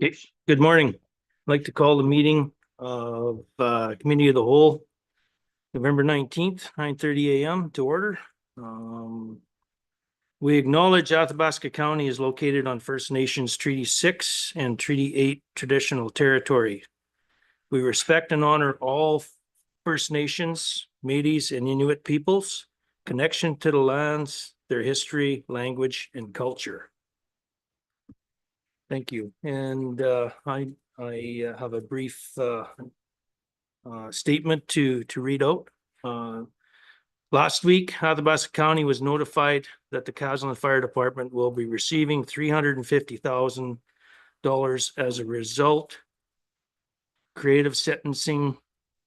Okay, good morning. I'd like to call the meeting of Committee of the Whole, November 19th, 9:30 a.m. to order. We acknowledge Athabasca County is located on First Nations Treaty 6 and Treaty 8 traditional territory. We respect and honor all First Nations, Métis, and Inuit peoples' connection to the lands, their history, language, and culture. Thank you. And I have a brief statement to read out. Last week, Athabasca County was notified that the Caslin Fire Department will be receiving $350,000 as a result creative sentencing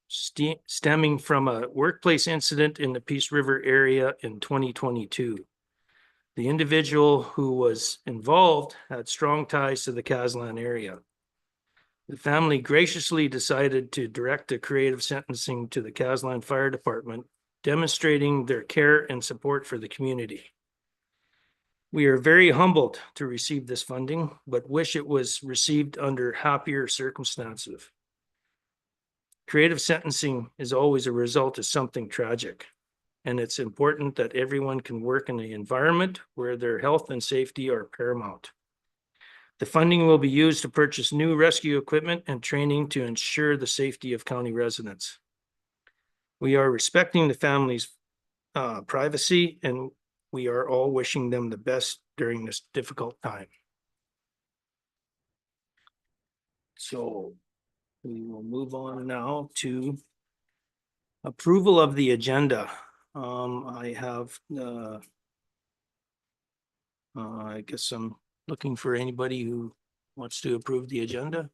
stemming from a workplace incident in the Peace River area in 2022. The individual who was involved had strong ties to the Caslin area. The family graciously decided to direct a creative sentencing to the Caslin Fire Department, demonstrating their care and support for the community. We are very humbled to receive this funding, but wish it was received under happier circumstances. Creative sentencing is always a result of something tragic, and it's important that everyone can work in an environment where their health and safety are paramount. The funding will be used to purchase new rescue equipment and training to ensure the safety of county residents. We are respecting the family's privacy, and we are all wishing them the best during this difficult time. So we will move on now to approval of the agenda. I have, I guess I'm looking for anybody who wants to approve the agenda.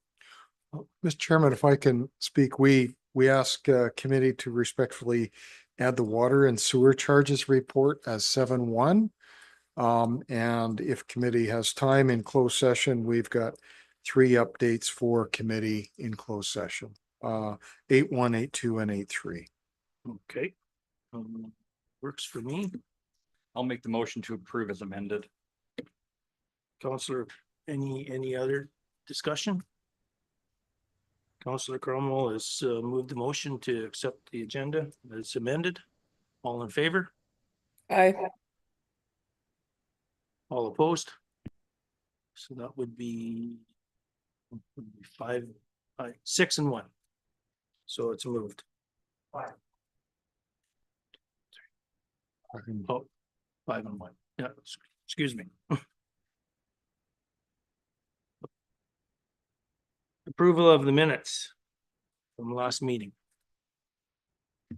Mr. Chairman, if I can speak, we ask committee to respectfully add the water and sewer charges report as 7-1. And if committee has time in closed session, we've got 3 updates for committee in closed session, 8-1, 8-2, and 8-3. Okay. Works for me. I'll make the motion to approve as amended. Councillor, any other discussion? Councillor Cromwell has moved the motion to accept the agenda as amended. All in favor? Aye. All opposed? So that would be 6 and 1. So it's moved. Oh, 5 and 1. Yeah, excuse me. Approval of the minutes from last meeting.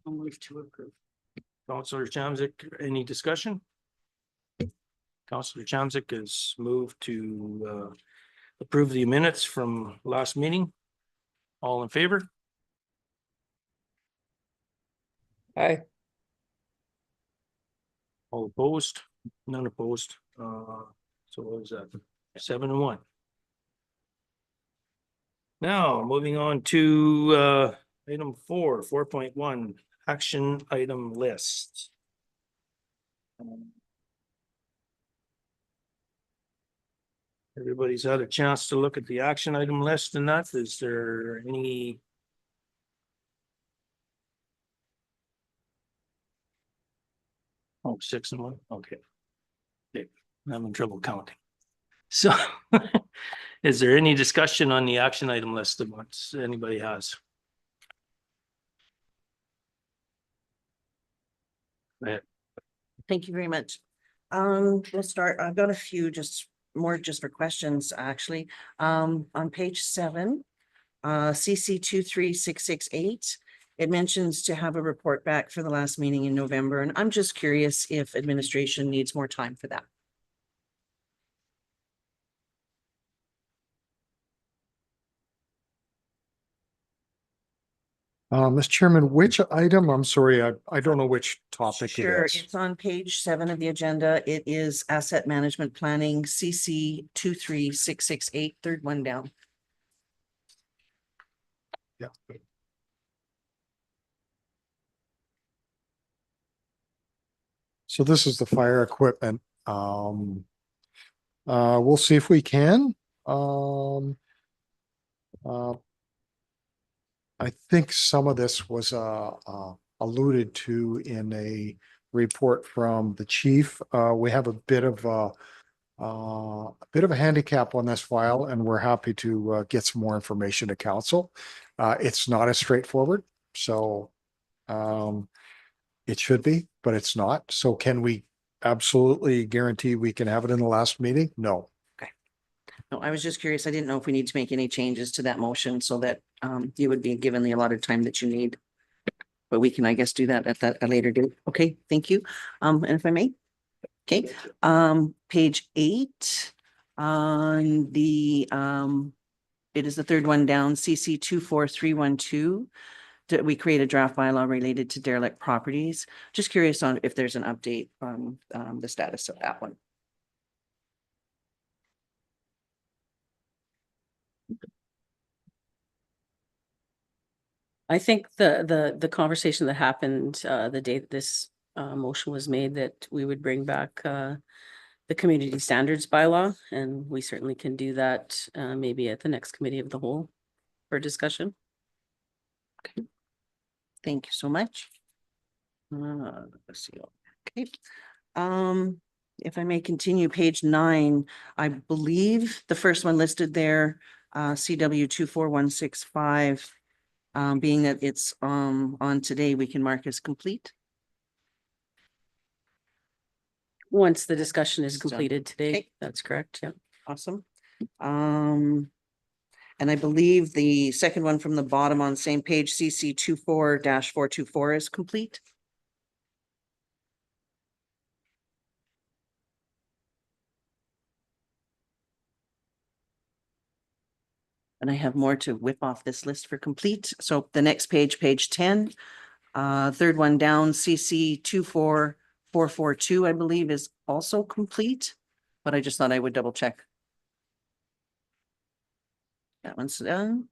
I'll move to approve. Councillor Chamzik, any discussion? Councillor Chamzik has moved to approve the minutes from last meeting. All in favor? Aye. All opposed? None opposed. So what was that? 7 and 1. Now, moving on to item 4.1, action item list. Everybody's had a chance to look at the action item list and that. Is there any? Oh, 6 and 1. Okay. I'm having trouble counting. So is there any discussion on the action item list that wants anybody has? Go ahead. Thank you very much. We'll start. I've got a few just for questions, actually. On page 7, CC 23668, it mentions to have a report back for the last meeting in November. And I'm just curious if administration needs more time for that. Mr. Chairman, which item? I'm sorry, I don't know which topic Sure, it is. it's on page 7 of the agenda. It is asset management planning, CC 23668, third one down. Yeah. So this is the fire equipment. We'll see if we can. I think some of this was alluded to in a report from the chief. We have a bit of a handicap on this file, and we're happy to get some more information to council. It's not as straightforward, so it should be, but it's not. So can we absolutely guarantee we can have it in the last meeting? No. No, I was just curious. I didn't know if we need to make any changes to that motion so that you would be given the allotted time that you need. But we can, I guess, do that at a later date. Okay, thank you. And if I may. Okay, page 8 on the it is the third one down, CC 24312. We create a draft bylaw related to derelict properties. Just curious on if there's an update on the status of that one. I think the conversation that happened the day that this motion was made, that we would bring back the community standards bylaw, and we certainly can do that maybe at the next committee of the whole for discussion. Thank you so much. Let's see. Okay. If I may continue, page 9, I believe the first one listed there, CW 24165. Being that it's on today, we can mark as complete. Once the discussion is Done. completed today, Okay. that's correct, yeah. Awesome. And I believe the second one from the bottom on same page, CC 24-424 is complete. And I have more to whip off this list for complete. So the next page, page 10, third one down, CC 24442, I believe is also complete, but I just thought I would double check. That one's done.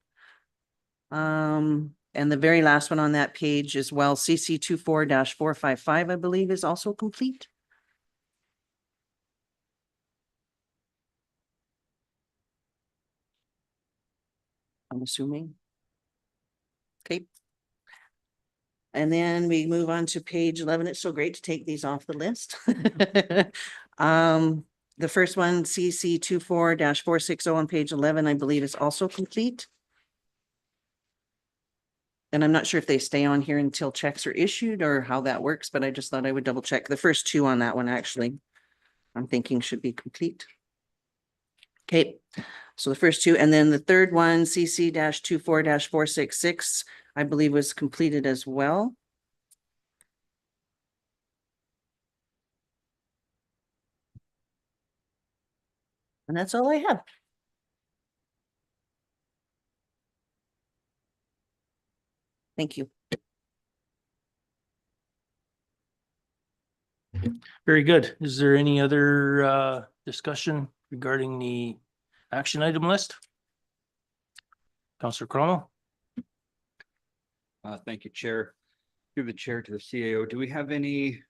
And the very last one on that page as well, CC 24-455, I believe is also complete. I'm assuming. Okay. And then we move on to page 11. It's so great to take these off the list. The first one, CC 24-460 on page 11, I believe is also complete. And I'm not sure if they stay on here until checks are issued or how that works, but I just thought I would double check. The first two on that one, actually, I'm thinking should be complete. Okay, so the first two, and then the third one, CC 24-466, I believe was completed as well. And that's all I have. Thank you. Very good. Is there any other discussion regarding the action item list? Councillor Cromwell? Thank you, Chair. Through the chair to the CAO, do we have any,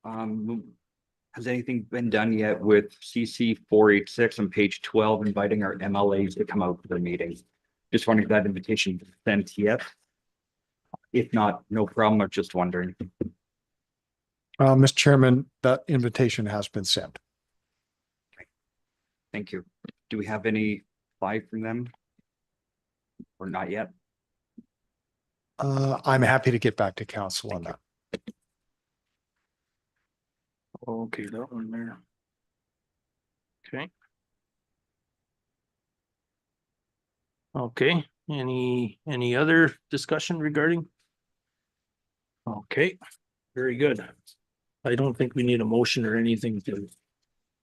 has anything been done yet with CC 486 on page 12, inviting our MLAs to come out to the meeting? Just wondering if that invitation is sent yet. If not, no problem. I'm just wondering. Mr. Chairman, that invitation has been sent. Thank you. Do we have any reply from them? Or not yet? I'm happy to get back to council on that. Okay, that one there. Okay. Okay, any other discussion regarding? Okay, very good. I don't think we need a motion or anything to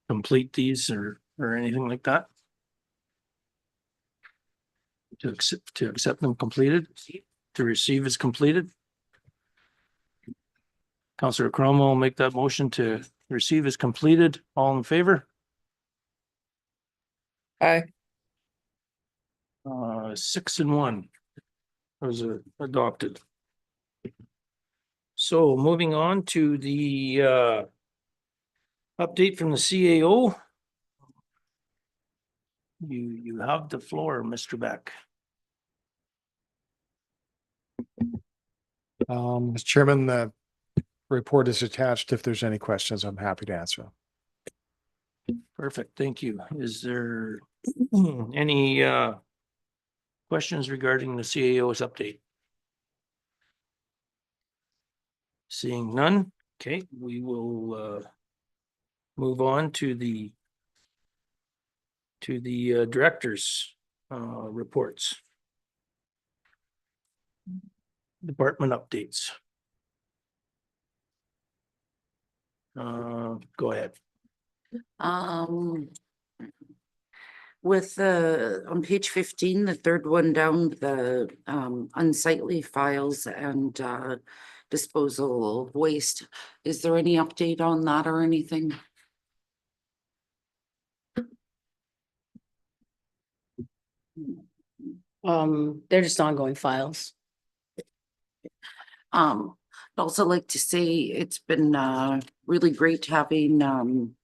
complete these or anything like that. To accept them completed, to receive as completed. Councillor Cromwell will make that motion to receive as completed. All in favor? Aye. 6-1. Was adopted. So moving on to the update from the CAO. You have the floor, Mr. Beck. Mr. Chairman, the report is attached. If there's any questions, I'm happy to answer. Perfect, thank you. Is there any questions regarding the CAO's update? Seeing none, okay, we will move on to the directors' reports. Department updates. Go ahead. Um, with the, on page 15, the third one down, the unsightly files and disposal of waste. Is there any update on that or anything? They're just ongoing files. I'd also like to say it's been really great having the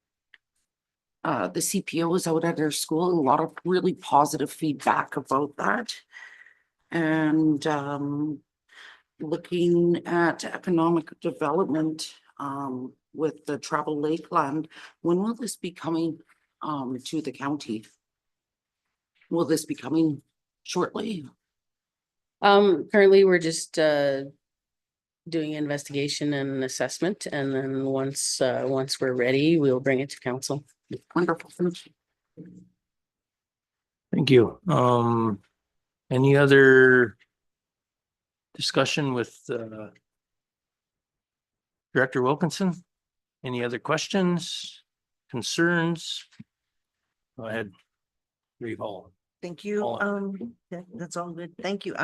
CPOs out at our school, a lot of really positive feedback about that. And looking at economic development with the Travel Lakeland, when will this be coming to the county? Will this be coming shortly? Currently, we're just doing investigation and assessment, and then once we're ready, we'll bring it to council. Wonderful. Thank you. Thank you. Any other discussion with Director Wilkinson? Any other questions, concerns? Go ahead. Reeve Hall. Thank you. All That's all good. Thank you.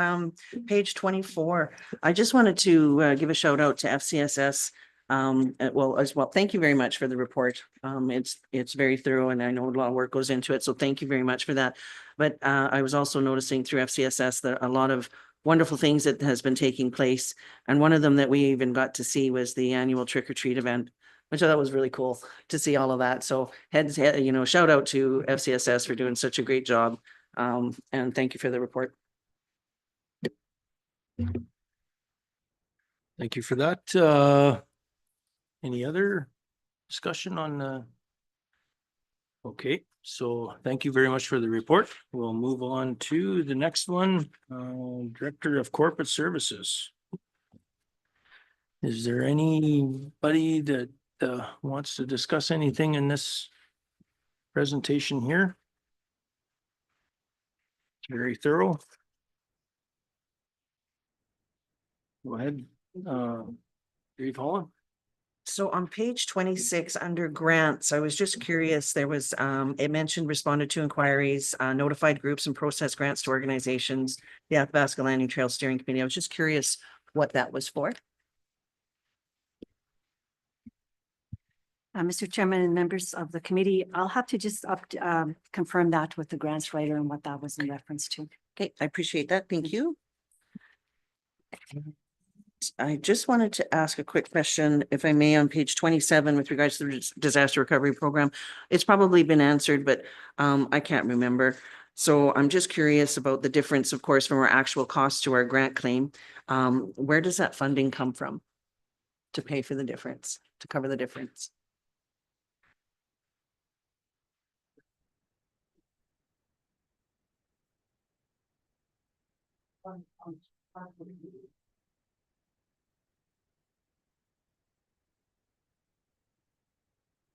Page 24. I just wanted to give a shout out to FCSS. Well, as well, thank you very much for the report. It's very thorough and I know a lot of work goes into it. So thank you very much for that. But I was also noticing through FCSS that a lot of wonderful things that has been taking place. And one of them that we even got to see was the annual trick or treat event, which I thought was really cool to see all of that. So shout out to FCSS for doing such a great job. And thank you for the report. Thank you for that. Any other discussion on the? Okay, so thank you very much for the report. We'll move on to the next one. Director of Corporate Services. Is there anybody that wants to discuss anything in this presentation here? Very thorough. Go ahead. Dave Holland. So on page 26 under grants, I was just curious, there was, it mentioned responded to inquiries, notified groups and processed grants to organizations, the Athabasca Landing Trail Steering Committee. I was just curious what that was for. Mr. Chairman and members of the committee, I'll have to just confirm that with the grants writer and what that was in reference to. Okay, I appreciate that. Thank you. I just wanted to ask a quick question, if I may, on page 27 with regards to the disaster recovery program. It's probably been answered, but I can't remember. So I'm just curious about the difference, of course, from our actual costs to our grant claim. Where does that funding come from to pay for the difference, to cover the difference?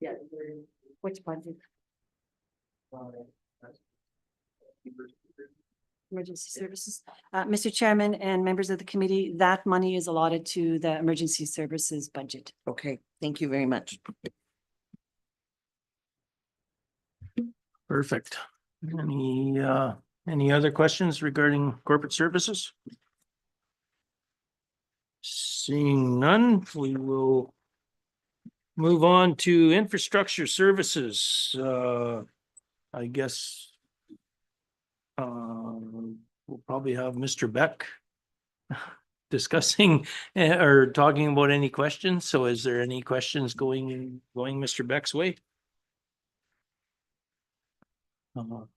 Yeah. Which budget? Emergency services. Mr. Chairman and members of the committee, that money is allotted to the emergency services budget. Okay, thank you very much. Perfect. Any other questions regarding corporate services? Seeing none, we will move on to infrastructure services. I guess we'll probably have Mr. Beck discussing or talking about any questions. So is there any questions going Mr. Beck's way? Go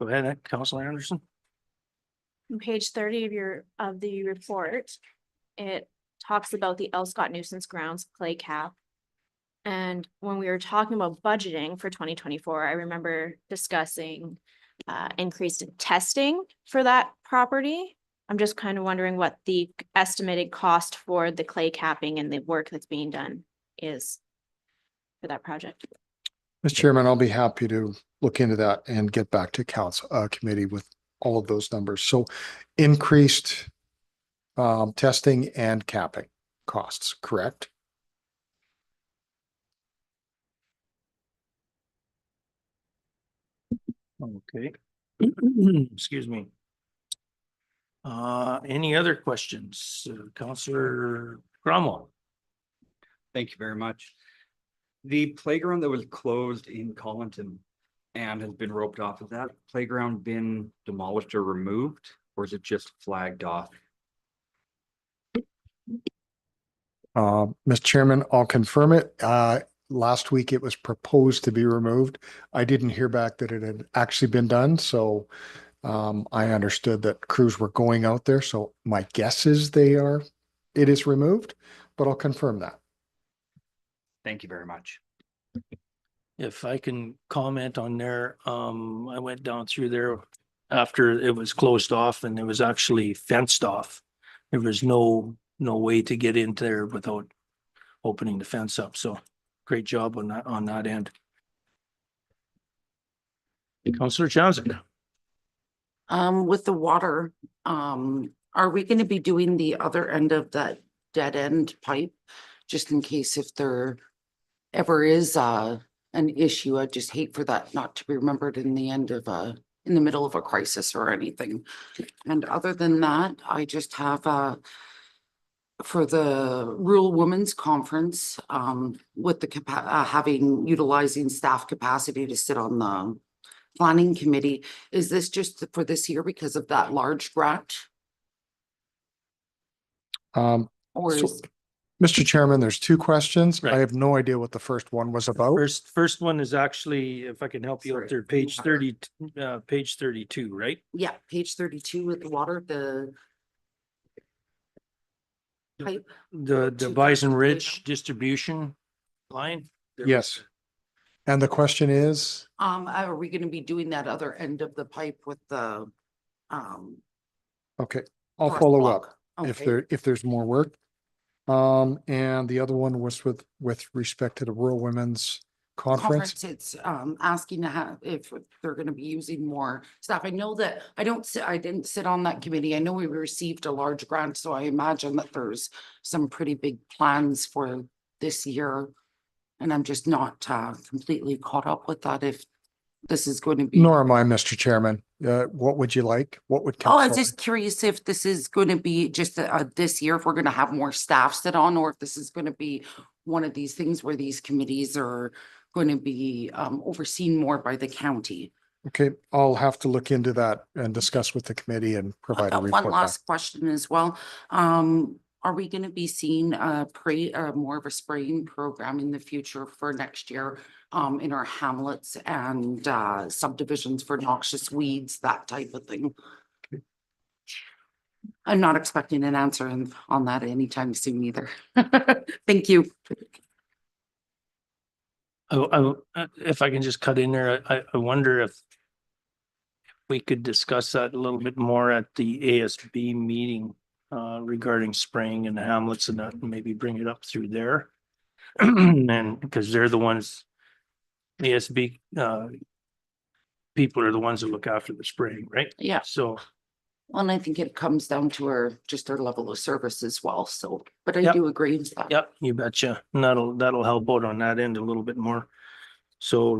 ahead, Councilor Anderson. On page 30 of the report, it talks about the L. Scott nuisance grounds clay cap. And when we were talking about budgeting for 2024, I remember discussing increased testing for that property. I'm just kind of wondering what the estimated cost for the clay capping and the work that's being done is for that project. Mr. Chairman, I'll be happy to look into that and get back to council, committee with all of those numbers. So increased testing and capping costs, correct? Okay. Excuse me. Any other questions? Counselor Cromwell? Thank you very much. The playground that was closed in Collinton and has been roped off, has that playground been demolished or removed, or is it just flagged off? Mr. Chairman, I'll confirm it. Last week it was proposed to be removed. I didn't hear back that it had actually been done, so I understood that crews were going out there, so my guess is it is removed, but I'll confirm that. Thank you very much. If I can comment on there, I went down through there after it was closed off and it was actually fenced off. There was no way to get in there without opening the fence up. So great job on that end. Councillor Johnson. With the water, are we gonna be doing the other end of that dead end pipe? Just in case if there ever is an issue, I just hate for that not to be remembered in the end of in the middle of a crisis or anything. And other than that, I just have for the Rural Women's Conference, with the utilizing staff capacity to sit on the planning committee, is this just for this year because of that large grant? Or So- is, Mr. Chairman, there's two questions. I Right. have no idea what the first one was about. First one is actually, if I can help you out Sorry. there, page 32, right? yeah, page 32 with the water, the pipe. The To Bison the Ridge playground? distribution line? Yes. And the question is, Are we gonna be doing that other end of the pipe with the okay, I'll follow up Okay. if there's more work. And the other one was with respect to the Rural Women's Conference. It's asking to have, if they're gonna be using more staff. I know that, I didn't sit on that committee. I know we received a large grant, so I imagine that there's some pretty big plans for this year. And I'm just not completely caught up with that, if this is going to be. Nor am I, Mr. Chairman. What would you like? What would Oh, I was council? just curious if this is going to be just this year, if we're going to have more staff sit on, or if this is going to be one of these things where these committees are going to be overseen more by the county. Okay, I'll have to look into that and discuss with the committee and provide a One report back. last question as well. Are we going to be seeing more of a spraying program in the future for next year in our hamlets and subdivisions for noxious weeds, that type of thing? I'm not expecting an answer on that anytime soon either. Thank you. If I can just cut in there, I wonder if we could discuss that a little bit more at the ASB meeting regarding spraying in the hamlets and that, and maybe bring it up through there. And because they're the ones, the ASB people are the ones that look after the spraying, right? Yeah. So, Well, and I think it comes down to our level of service as well. So, but I Yep. do agree with that. yep, you betcha. And that'll help out on that end a little bit more. So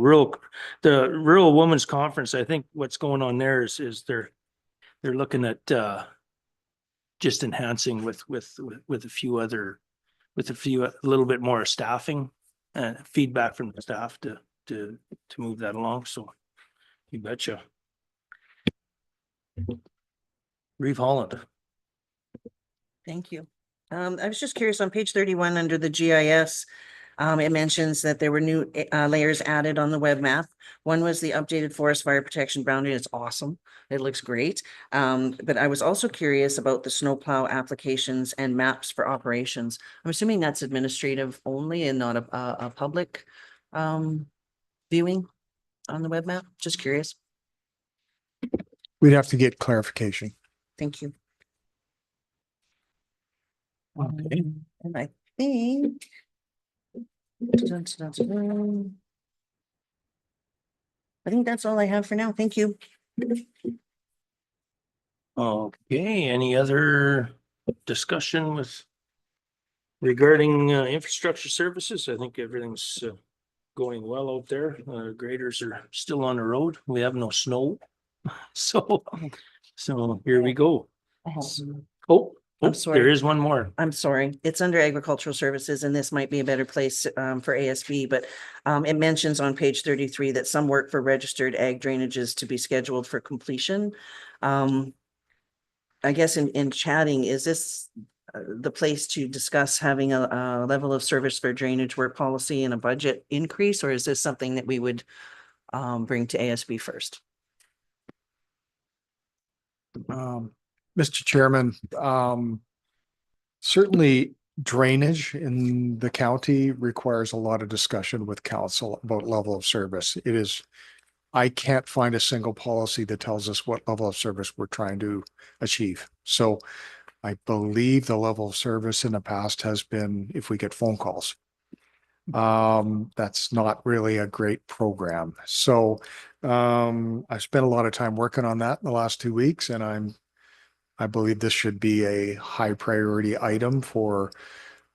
the Rural Women's Conference, I think what's going on there is they're looking at just enhancing with a few other, a little bit more staffing and feedback from the staff to move that along. So you betcha. Reeve Holland. Thank you. I was just curious on page 31 under the GIS. It mentions that there were new layers added on the web map. One was the updated forest fire protection boundary. It's awesome. It looks great. But I was also curious about the snowplow applications and maps for operations. I'm assuming that's administrative only and not a public viewing on the web map. Just curious. We'd have to get clarification. Thank you. Okay. And I think. I think that's all I have for now. Thank you. Okay, any other discussion with regarding infrastructure services? I think everything's going well out there. Graders are still on the road. We have no snow. So here we go. Oh, I'm there sorry. is one more. I'm sorry, it's under agricultural services and this might be a better place for ASB, but it mentions on page 33 that some work for registered ag drainage is to be scheduled for completion. I guess in chatting, is this the place to discuss having a level of service for drainage work policy and a budget increase, or is this something that we would bring to ASB first? Mr. Chairman, certainly drainage in the county requires a lot of discussion with council about level of service. I can't find a single policy that tells us what level of service we're trying to achieve. So I believe the level of service in the past has been if we get phone calls. That's not really a great program. So I've spent a lot of time working on that in the last 2 weeks, and I believe this should be a high priority item for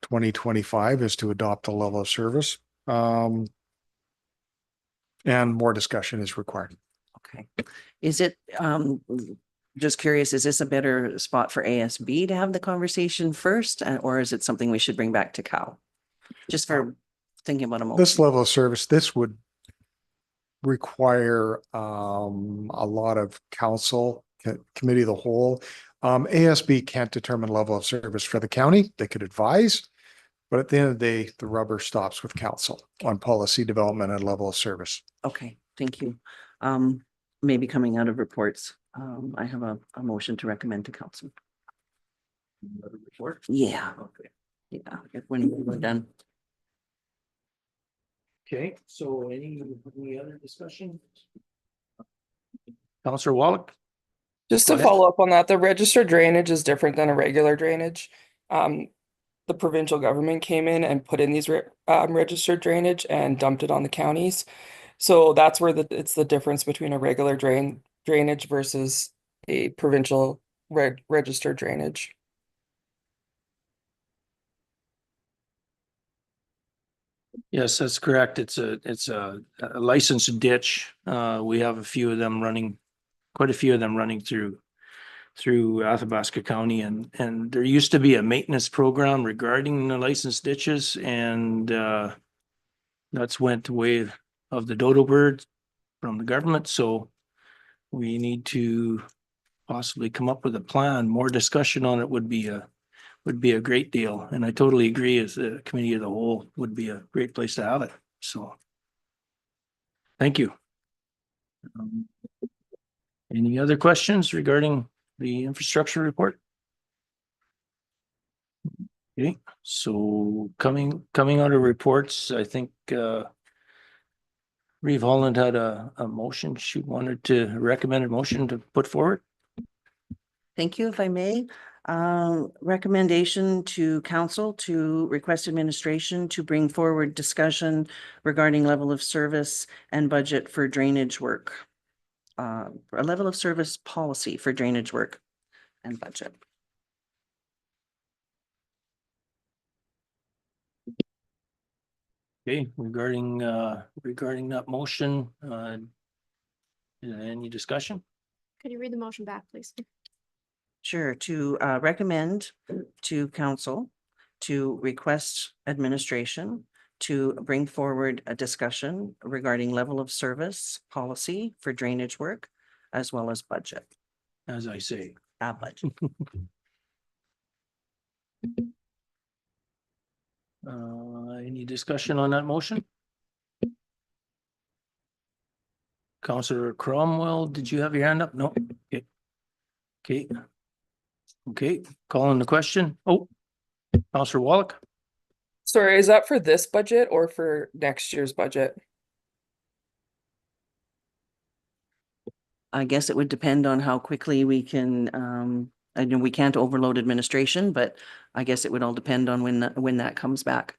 2025 is to adopt a level of service. And more discussion is required. Okay, is it, just curious, is this a better spot for ASB to have the conversation first, or is it something we should bring back to Cal? Just for thinking about a moment. This level of service, this would require a lot of council, committee of the whole. ASB can't determine level of service for the county. They could advise, but at the end of the day, the rubber stops with council on policy development and level of service. Okay, thank you. Maybe coming out of reports, I have a motion to recommend to council. Yeah. Okay. Yeah, when we're done. Okay, so any other discussion? Counselor Wallach? Just Go to ahead. follow up on that, the registered drainage is different than a regular drainage. The provincial government came in and put in these registered drainage and dumped it on the counties. So that's where it's the difference between a regular drainage versus a provincial registered drainage. Yes, that's correct. It's a licensed ditch. We have a few of them running, quite a few of them running through Athabasca County, and there used to be a maintenance program regarding the licensed ditches, and that's went way of the dodo bird from the government. So we need to possibly come up with a plan. More discussion on it would be a great deal. And I totally agree, as the committee of the whole would be a great place to have it. So thank you. Any other questions regarding the infrastructure report? Okay, so coming out of reports, I think Reeve Holland had a motion. She wanted to recommend a motion to put forward. Thank you, if I may. Recommendation to council to request administration to bring forward discussion regarding level of service and budget for drainage work. A level of service policy for drainage work and budget. Okay, regarding that motion, any discussion? Could you read the motion back, please? Sure, to recommend to council to request administration to bring forward a discussion regarding level of service policy for drainage work as well as budget. As I say. Budget. Any Any discussion on that motion? Counselor Cromwell, did you have your hand up? No. Okay. Okay. Okay, calling the question. Oh, Counselor Wallach. Sorry, is that for this budget or for next year's budget? I guess it would depend on how quickly we can, I know we can't overload administration, but I guess it would all depend on when that comes back.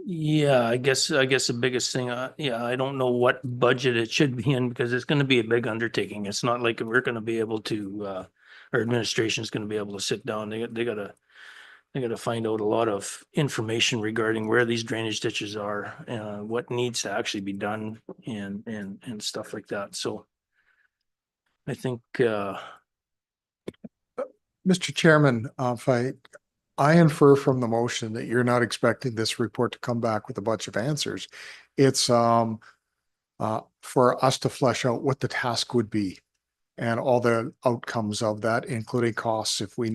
Yeah, I guess the biggest thing, yeah, I don't know what budget it should be in because it's gonna be a big undertaking. It's not like we're gonna be able to, our administration's gonna be able to sit down. They gotta find out a lot of information regarding where these drainage ditches are, what needs to actually be done and stuff like that. So I think, Mr. Chairman, if I infer from the motion that you're not expecting this report to come back with a bunch of answers. It's for us to flesh out what the task would be and all the outcomes of that, including costs if we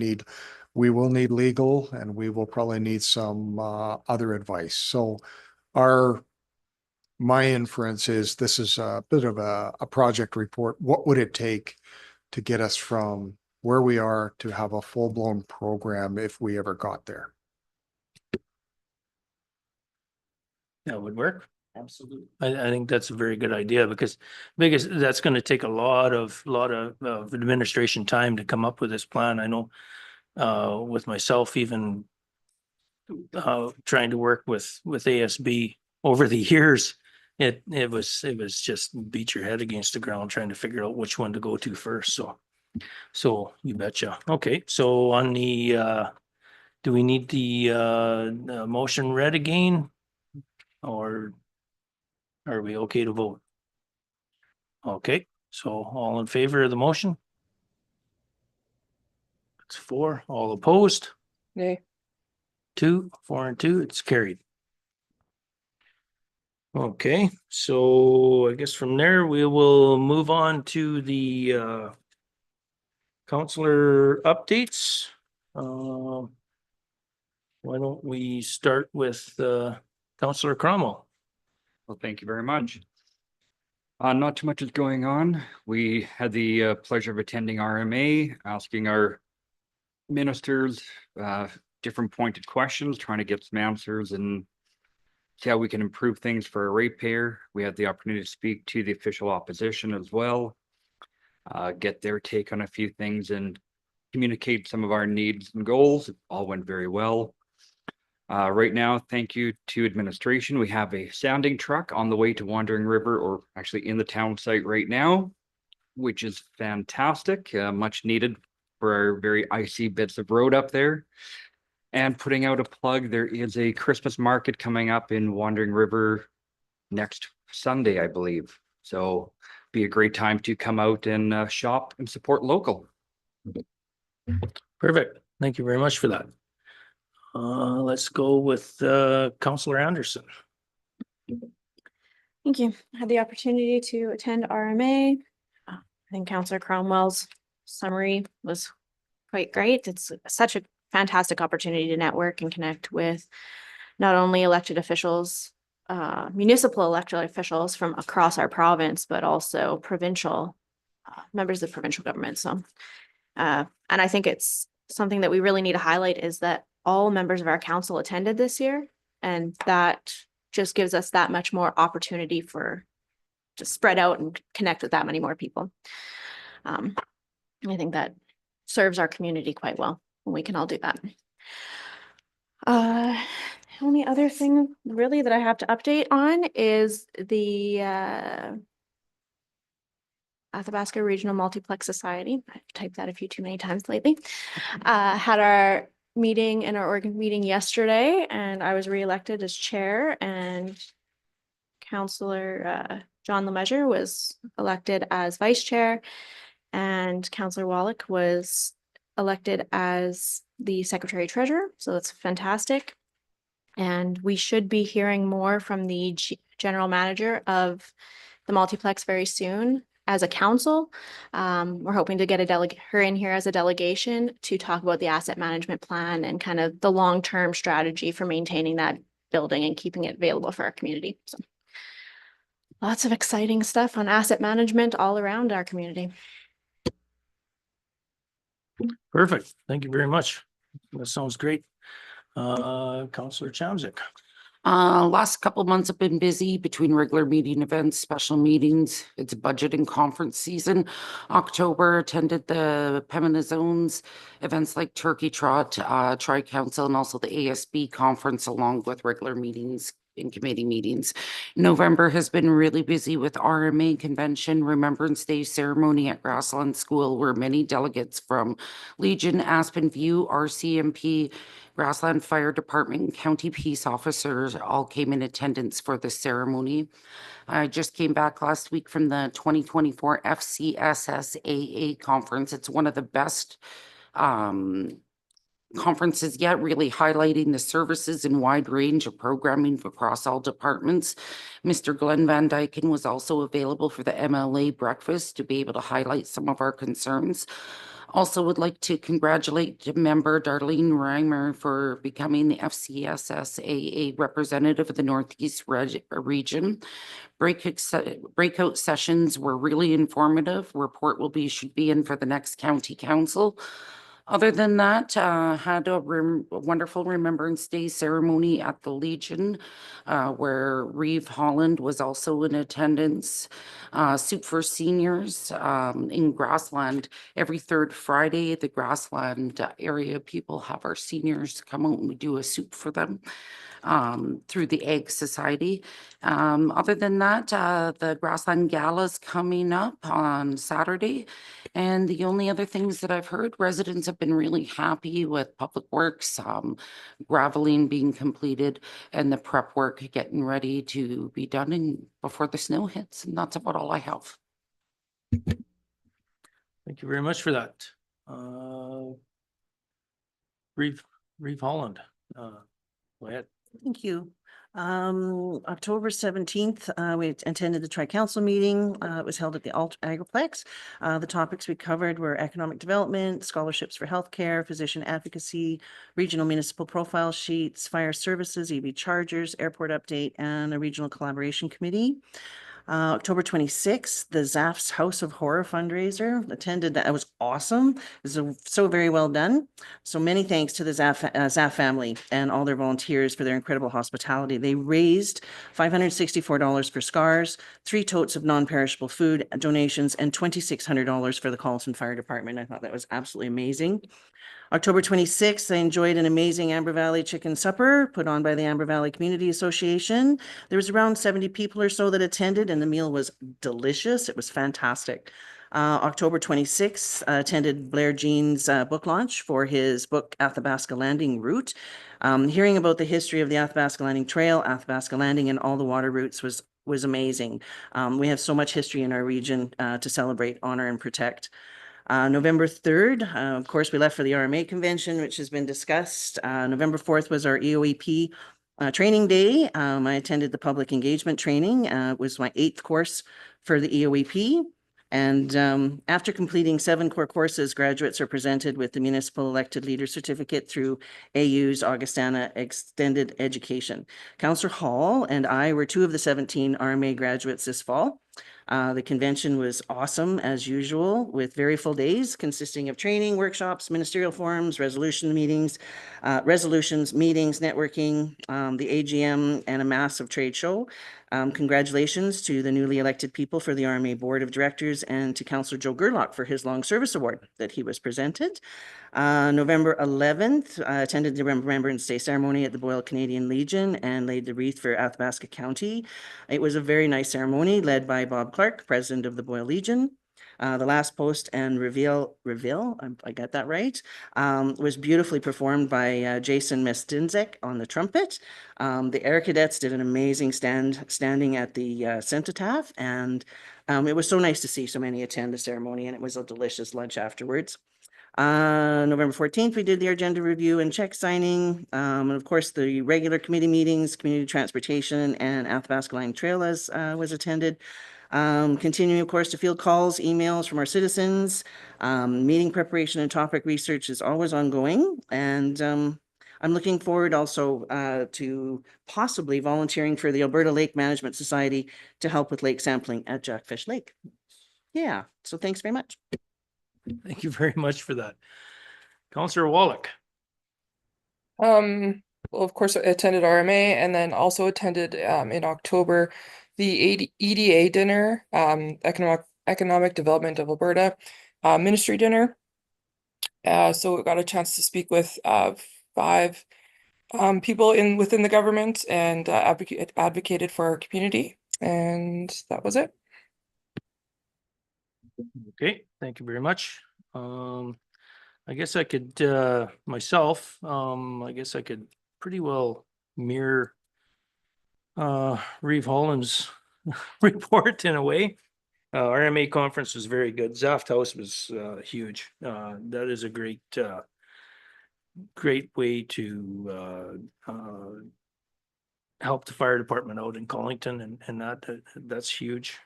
will need legal and we will probably need some other advice. So my inference is this is a bit of a project report. What would it take to get us from where we are to have a full-blown program if we ever got there? that would work. Absolutely. I think that's a very good idea because that's gonna take a lot of administration time to come up with this plan. I know with myself even trying to work with ASB over the years, it was just beat your head against the ground trying to figure out which one to go to first. So you betcha. Okay, so on the do we need the motion read again? Or are we okay to vote? Okay, so all in favor of the motion? It's 4, all opposed, Nay. 2, 4 and 2, it's carried. Okay, so I guess from there, we will move on to the counselor updates. Why don't we start with Counselor Cromwell? Well, thank you very much. Not too much is going on. We had the pleasure of attending RMA, asking our ministers different pointed questions, trying to get some answers and see how we can improve things for a ratepayer. We had the opportunity to speak to the official opposition as well, get their take on a few things and communicate some of our needs and goals. It all went very well. Right now, thank you to administration. We have a sounding truck on the way to Wandering River, or actually in the town site right now, which is fantastic, much needed for our very icy bits of road up there. And putting out a plug, there is a Christmas market coming up in Wandering River next Sunday, I believe. So be a great time to come out and shop and support local. Perfect. Thank you very much for that. Let's go with Counselor Anderson. Thank you. I had the opportunity to attend RMA. I think Counselor Cromwell's summary was quite great. It's such a fantastic opportunity to network and connect with not only elected officials, municipal elected officials from across our province, but also provincial members of provincial government. So, and I think it's something that we really need to highlight is that all members of our council attended this year, and that just gives us that much more opportunity for to spread out and connect with that many more people. I think that serves our community quite well when we can all do that. Only other thing really that I have to update on is the Athabasca Regional Multiplex Society. I've typed that a few too many times lately. Had our meeting in our organ meeting yesterday, and I was reelected as chair, and Councillor John Lemessurier was elected as vice chair, and Councillor Wallach was elected as the secretary treasurer. So that's fantastic. And we should be hearing more from the general manager of the multiplex very soon as a council. We're hoping to get her in here as a delegation to talk about the asset management plan and kind of the long-term strategy for maintaining that building and keeping it available for our community. So lots of exciting stuff on asset management all around our community. Perfect. Thank you very much. That sounds great. Counselor Chamzik. Last couple months have been busy between regular meeting events, special meetings. It's budget and conference season. October attended the Pembina Zones events like Turkey Trot, Tri-Council, and also the ASB conference, along with regular meetings and committee meetings. November has been really busy with RMA convention, Remembrance Day ceremony at Grassland School, where many delegates from Legion, Aspen View, RCMP, Grassland Fire Department, and county peace officers all came in attendance for the ceremony. I just came back last week from the 2024 FCSSAA conference. It's one of the best conferences yet, really highlighting the services and wide range of programming across all departments. Mr. Glenn Van Dyken was also available for the MLA breakfast to be able to highlight some of our concerns. Also would like to congratulate member Darlene Reimer for becoming the FCSSAA representative of the Northeast region. Breakout sessions were really informative. Report should be in for the next county council. Other than that, had a wonderful Remembrance Day ceremony at the Legion, where Reeve Holland was also in attendance. Soup for Seniors in Grassland. Every third Friday, the Grassland area people have our seniors come out and we do a soup for them through the Egg Society. Other than that, the Grassland Gala's coming up on Saturday. And the only other things that I've heard, residents have been really happy with Public Works, graveling being completed, and the prep work getting ready to be done before the snow hits. And that's about all I have. Thank you very much for that. Reeve Holland. Go ahead. Thank you. October 17th, we attended the Tri-Council meeting. It was held at the Agriplex. The topics we covered were economic development, scholarships for healthcare, physician advocacy, regional municipal profile sheets, fire services, EV chargers, airport update, and a regional collaboration committee. October 26th, the ZAF's House of Horror fundraiser attended. That was awesome. It was so very well done. So many thanks to the ZAF family and all their volunteers for their incredible hospitality. They raised $564 for scars, 3 totes of non-perishable food donations, and $2,600 for the Carleton Fire Department. I thought that was absolutely amazing. October 26th, I enjoyed an amazing Amber Valley chicken supper put on by the Amber Valley Community Association. There was around 70 people or so that attended, and the meal was delicious. It was fantastic. October 26th, attended Blair Jean's book launch for his book, Athabasca Landing Route. Hearing about the history of the Athabasca Landing Trail, Athabasca Landing, and all the water routes was amazing. We have so much history in our region to celebrate, honor, and protect. November 3rd, of course, we left for the RMA convention, which has been discussed. November 4th was our EOEP training day. I attended the public engagement training. It was my 8th course for the EOEP. And after completing 7 core courses, graduates are presented with the Municipal Elected Leader Certificate through AU's Augustana Extended Education. Councillor Hall and I were 2 of the 17 RMA graduates this fall. The convention was awesome as usual, with very full days consisting of training, workshops, ministerial forums, resolutions, meetings, networking, the AGM, and a massive trade show. Congratulations to the newly elected people for the RMA Board of Directors and to Councillor Joe Gerlach for his long service award that he was presented. November 11th, attended the Remembrance Day ceremony at the Boyle Canadian Legion and laid the wreath for Athabasca County. It was a very nice ceremony led by Bob Clark, president of the Boyle Legion. The last post and reveal, I got that right, was beautifully performed by Jason Mestinzek on the trumpet. The Air Cadets did an amazing standing at the cenotaph, and it was so nice to see so many attend the ceremony, and it was a delicious lunch afterwards. November 14th, we did the agenda review and check signing. And of course, the regular committee meetings, community transportation, and Athabasca Line Trail was attended. Continuing, of course, to field calls, emails from our citizens. Meeting preparation and topic research is always ongoing. And I'm looking forward also to possibly volunteering for the Alberta Lake Management Society to help with lake sampling at Jackfish Lake. Yeah, so thanks very much. Thank you very much for that. Counselor Wallach. Well, of course, I attended RMA and then also attended in October the EDA dinner, Economic Development of Alberta Ministry dinner. So we got a chance to speak with 5 people within the government and advocated for our community, and that was it. Okay, thank you very much. I guess I could, myself, I guess I could pretty well mirror Reeve Holland's report in a way. RMA conference was very good. Zaft House was huge. That is a great way to help the fire department out in Collington, and that's huge.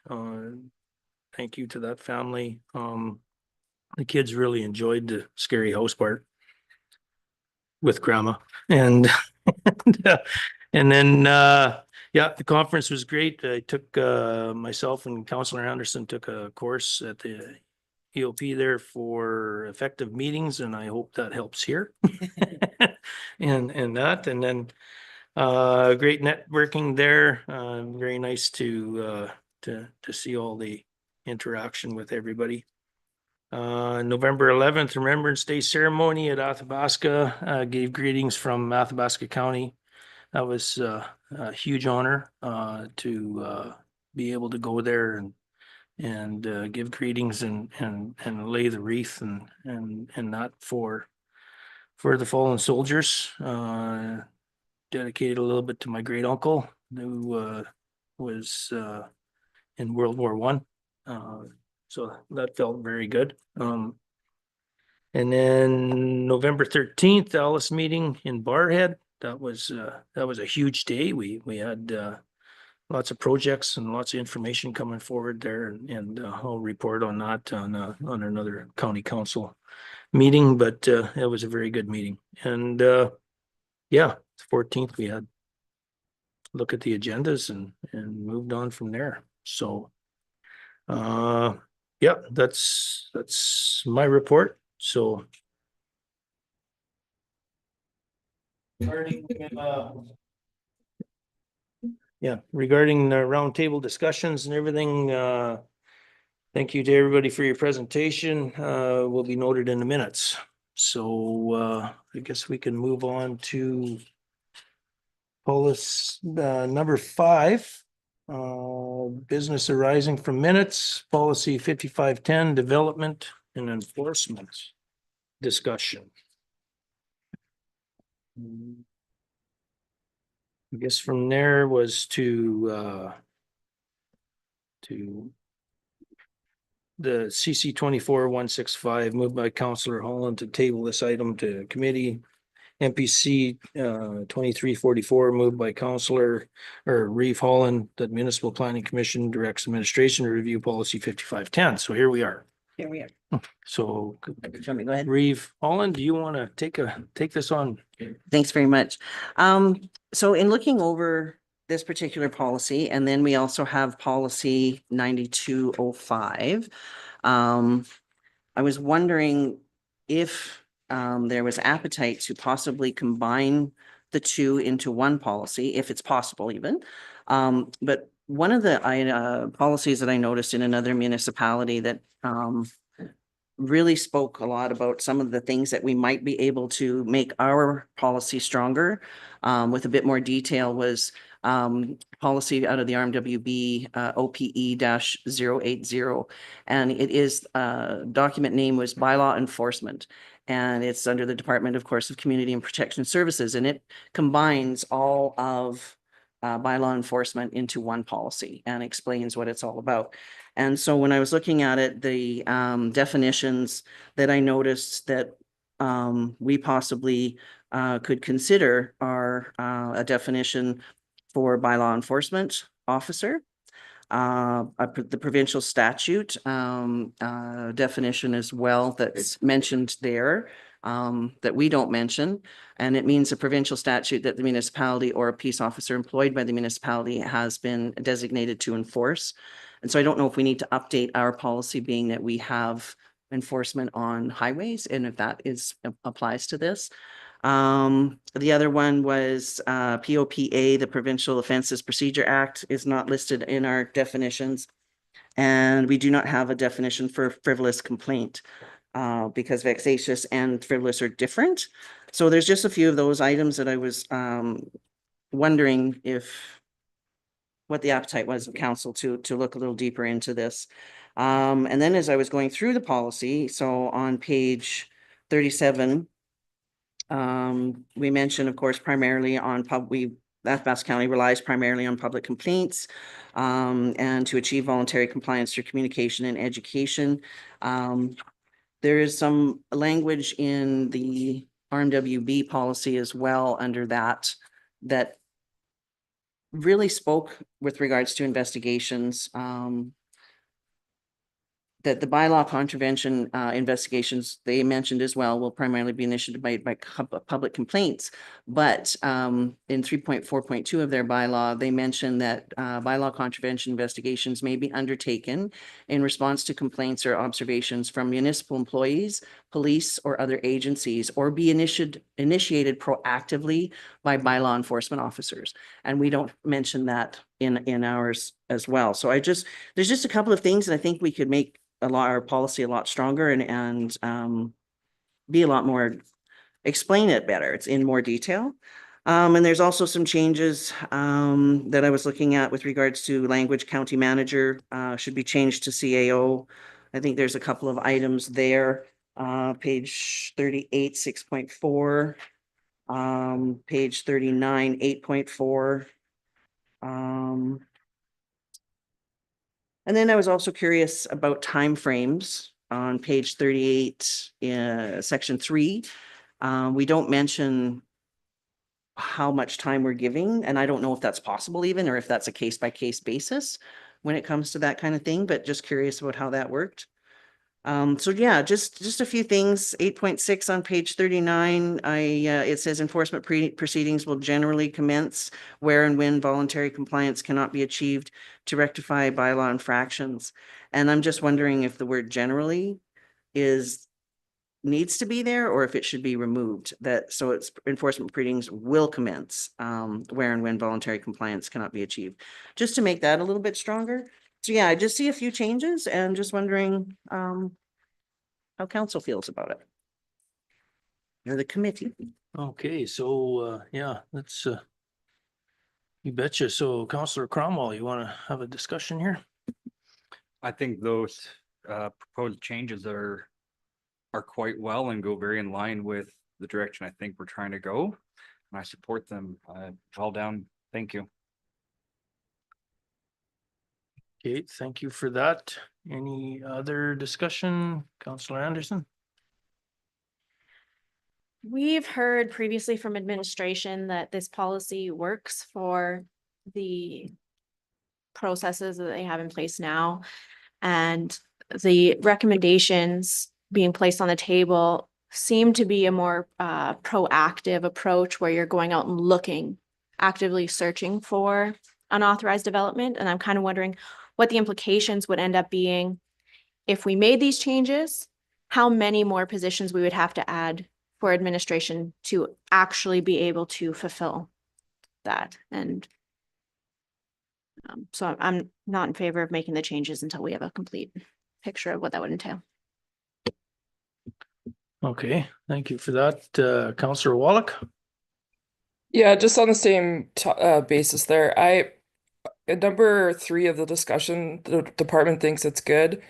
Thank you to that family. The kids really enjoyed the scary house part with grandma, and and then yeah, the conference was great. I took myself and Councillor Anderson took a course at the EOP there for effective meetings, and I hope that helps here. And then great networking there. Very nice to see all the interaction with everybody. November 11th, Remembrance Day ceremony at Athabasca, gave greetings from Athabasca County. That was a huge honor to be able to go there and give greetings and lay the wreath and that for the fallen soldiers. Dedicated a little bit to my great uncle who was in World War I. So that felt very good. And then November 13th, Alice meeting in Barrhead. That was a huge day. We had lots of projects and lots of information coming forward there, and I'll report on that on another county council meeting. But it was a very good meeting. And yeah, the 14th we had look at the agendas and moved on from there. So yeah, that's my report. So regarding regarding the roundtable discussions and everything, thank you to everybody for your presentation. Will be noted in the minutes. So I guess we can move on to policy number 5. Business arising from minutes, policy 5510, development and enforcement discussion. I guess from there was to the CC 24-165, moved by Councillor Holland to table this item to committee. MPC 2344, moved by Councillor Reeve Holland, that Municipal Planning Commission directs administration to review policy 5510. So here we are. Here we are. So Show me, go ahead. Reeve Holland, do you want to take this on? Thanks very much. So in looking over this particular policy, and then we also have policy 9205. I was wondering if there was appetite to possibly combine the two into one policy, if it's possible even. But one of the policies that I noticed in another municipality that really spoke a lot about some of the things that we might be able to make our policy stronger with a bit more detail was policy out of the RMWB OPE-080. And it is, document name was bylaw enforcement. And it's under the Department, of course, of Community and Protection Services. And it combines all of bylaw enforcement into one policy and explains what it's all about. And so when I was looking at it, the definitions that I noticed that we possibly could consider are a definition for bylaw enforcement officer, the provincial statute, definition as well that's mentioned there, that we don't mention. And it means a provincial statute that the municipality or a peace officer employed by the municipality has been designated to enforce. And so I don't know if we need to update our policy, being that we have enforcement on highways, and if that applies to this. The other one was POPA, the Provincial Offences Procedure Act, is not listed in our definitions. And we do not have a definition for frivolous complaint because vexatious and frivolous are different. So there's just a few of those items that I was wondering what the appetite was of council to look a little deeper into this. And then as I was going through the policy, so on page 37, we mentioned, of course, primarily on Athabasca County relies primarily on public complaints and to achieve voluntary compliance through communication and education. There is some language in the RMWB policy as well under that really spoke with regards to investigations, that the bylaw contravention investigations they mentioned as well will primarily be initiated by public complaints. But in 3.4.2 of their bylaw, they mention that bylaw contravention investigations may be undertaken in response to complaints or observations from municipal employees, police, or other agencies, or be initiated proactively by bylaw enforcement officers. And we don't mention that in ours as well. So there's just a couple of things that I think we could make our policy a lot stronger and be a lot more, explain it better. It's in more detail. And there's also some changes that I was looking at with regards to language. County manager should be changed to CAO. I think there's a couple of items there. Page 38, 6.4, page 39, 8.4. And then I was also curious about timeframes on page 38, section 3. We don't mention how much time we're giving, and I don't know if that's possible even, or if that's a case-by-case basis when it comes to that kind of thing, but just curious about how that worked. So yeah, just a few things. 8.6 on page 39, it says enforcement proceedings will generally commence where and when voluntary compliance cannot be achieved to rectify bylaw infractions. And I'm just wondering if the word generally needs to be there, or if it should be removed. So it's enforcement proceedings will commence where and when voluntary compliance cannot be achieved, just to make that a little bit stronger. So yeah, I just see a few changes and just wondering how council feels about it. Or the committee. Okay, so yeah, that's you betcha. So Councillor Cromwell, you want to have a discussion here? I think those proposed changes are quite well and go very in line with the direction I think we're trying to go. And I support them all down. Thank you. Okay, thank you for that. Any other discussion? Councillor Anderson? We've heard previously from administration that this policy works for the processes that they have in place now. And the recommendations being placed on the table seem to be a more proactive approach where you're going out and looking, actively searching for unauthorized development. And I'm kind of wondering what the implications would end up being if we made these changes, how many more positions we would have to add for administration to actually be able to fulfill that. And so I'm not in favor of making the changes until we have a complete picture of what that would entail. Okay, thank you for that. Councillor Wallach? Yeah, just on the same basis there. At number 3 of the discussion, the department thinks it's good.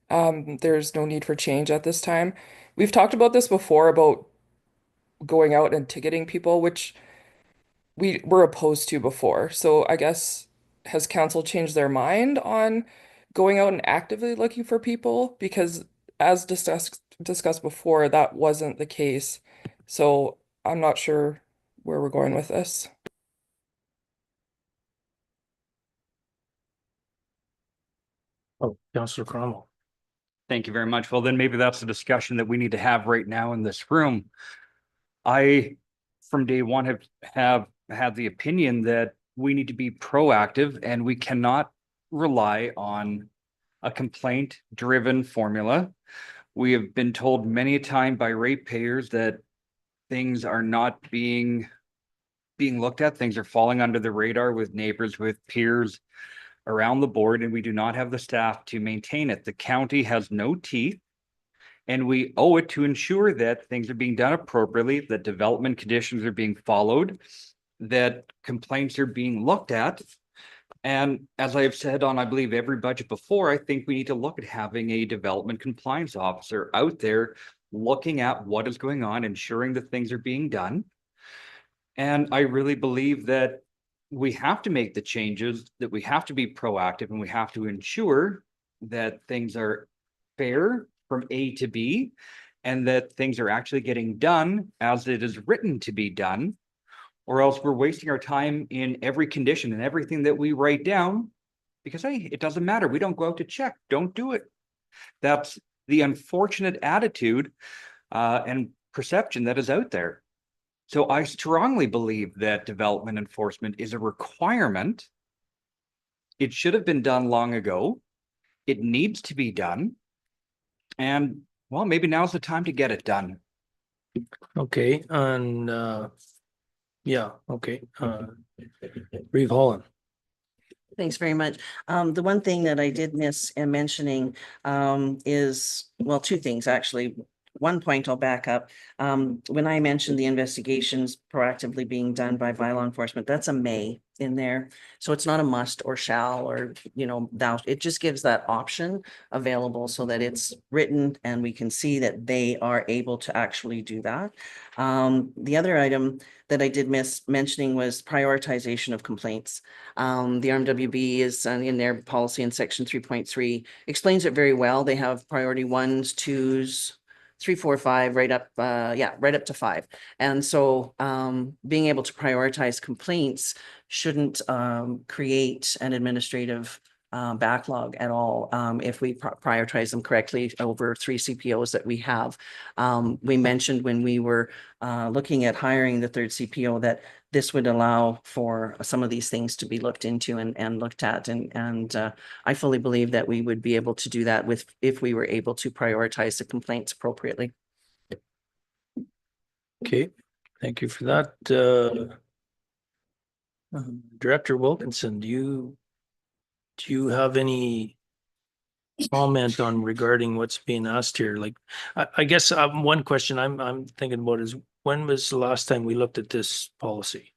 There's no need for change at this time. We've talked about this before about going out and ticketing people, which we were opposed to before. So I guess, has council changed their mind on going out and actively looking for people? Because as discussed before, that wasn't the case. So I'm not sure where we're going with this. Oh, Councillor Cromwell. Thank you very much. Well, then maybe that's the discussion that we need to have right now in this room. I, from day one, have had the opinion that we need to be proactive and we cannot rely on a complaint-driven formula. We have been told many a time by ratepayers that things are not being looked at. Things are falling under the radar with neighbors, with peers around the board, and we do not have the staff to maintain it. The county has no teeth, and we owe it to ensure that things are being done appropriately, that development conditions are being followed, that complaints are being looked at. And as I have said on, I believe, every budget before, I think we need to look at having a development compliance officer out there looking at what is going on, ensuring that things are being done. And I really believe that we have to make the changes, that we have to be proactive, and we have to ensure that things are fair from A to B, and that things are actually getting done as it is written to be done, or else we're wasting our time in every condition and everything that we write down, because hey, it doesn't matter. We don't go out to check. Don't do it. That's the unfortunate attitude and perception that is out there. So I strongly believe that development enforcement is a requirement. It should have been done long ago. It needs to be done. And well, maybe now's the time to get it done. Okay, and yeah, okay. Reeve Holland. Thanks very much. The one thing that I did miss in mentioning is, well, two things, actually. One point I'll back up. When I mentioned the investigations proactively being done by bylaw enforcement, that's a may in there. So it's not a must or shall or, thou. It just gives that option available so that it's written and we can see that they are able to actually do that. The other item that I did miss mentioning was prioritization of complaints. The RMWB is in their policy in section 3.3 explains it very well. They have priority 1s, 2s, 3, 4, 5, right up, right up to 5. And so being able to prioritize complaints shouldn't create an administrative backlog at all if we prioritize them correctly over 3 CPOs that we have. We mentioned when we were looking at hiring the 3rd CPO that this would allow for some of these things to be looked into and looked at. And I fully believe that we would be able to do that if we were able to prioritize the complaints appropriately. Okay, thank you for that. Director Wilkinson, do you have any comment on regarding what's being asked here? Like, I guess one question I'm thinking about is, when was the last time we looked at this policy?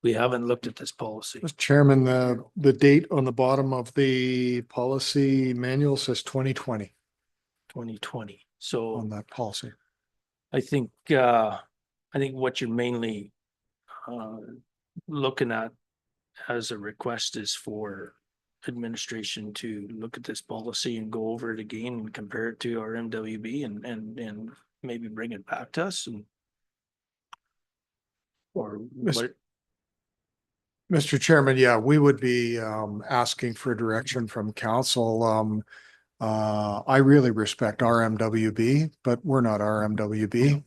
We haven't looked at this policy. Mr. Chairman, the date on the bottom of the policy manual says 2020 2020. So on that policy. I think what you're mainly looking at as a request is for administration to look at this policy and go over it again and compare it to our MWB and maybe bring it back to us or what? Mr. Chairman, yeah, we would be asking for direction from council. I really respect RMWB, but we're not RMWB.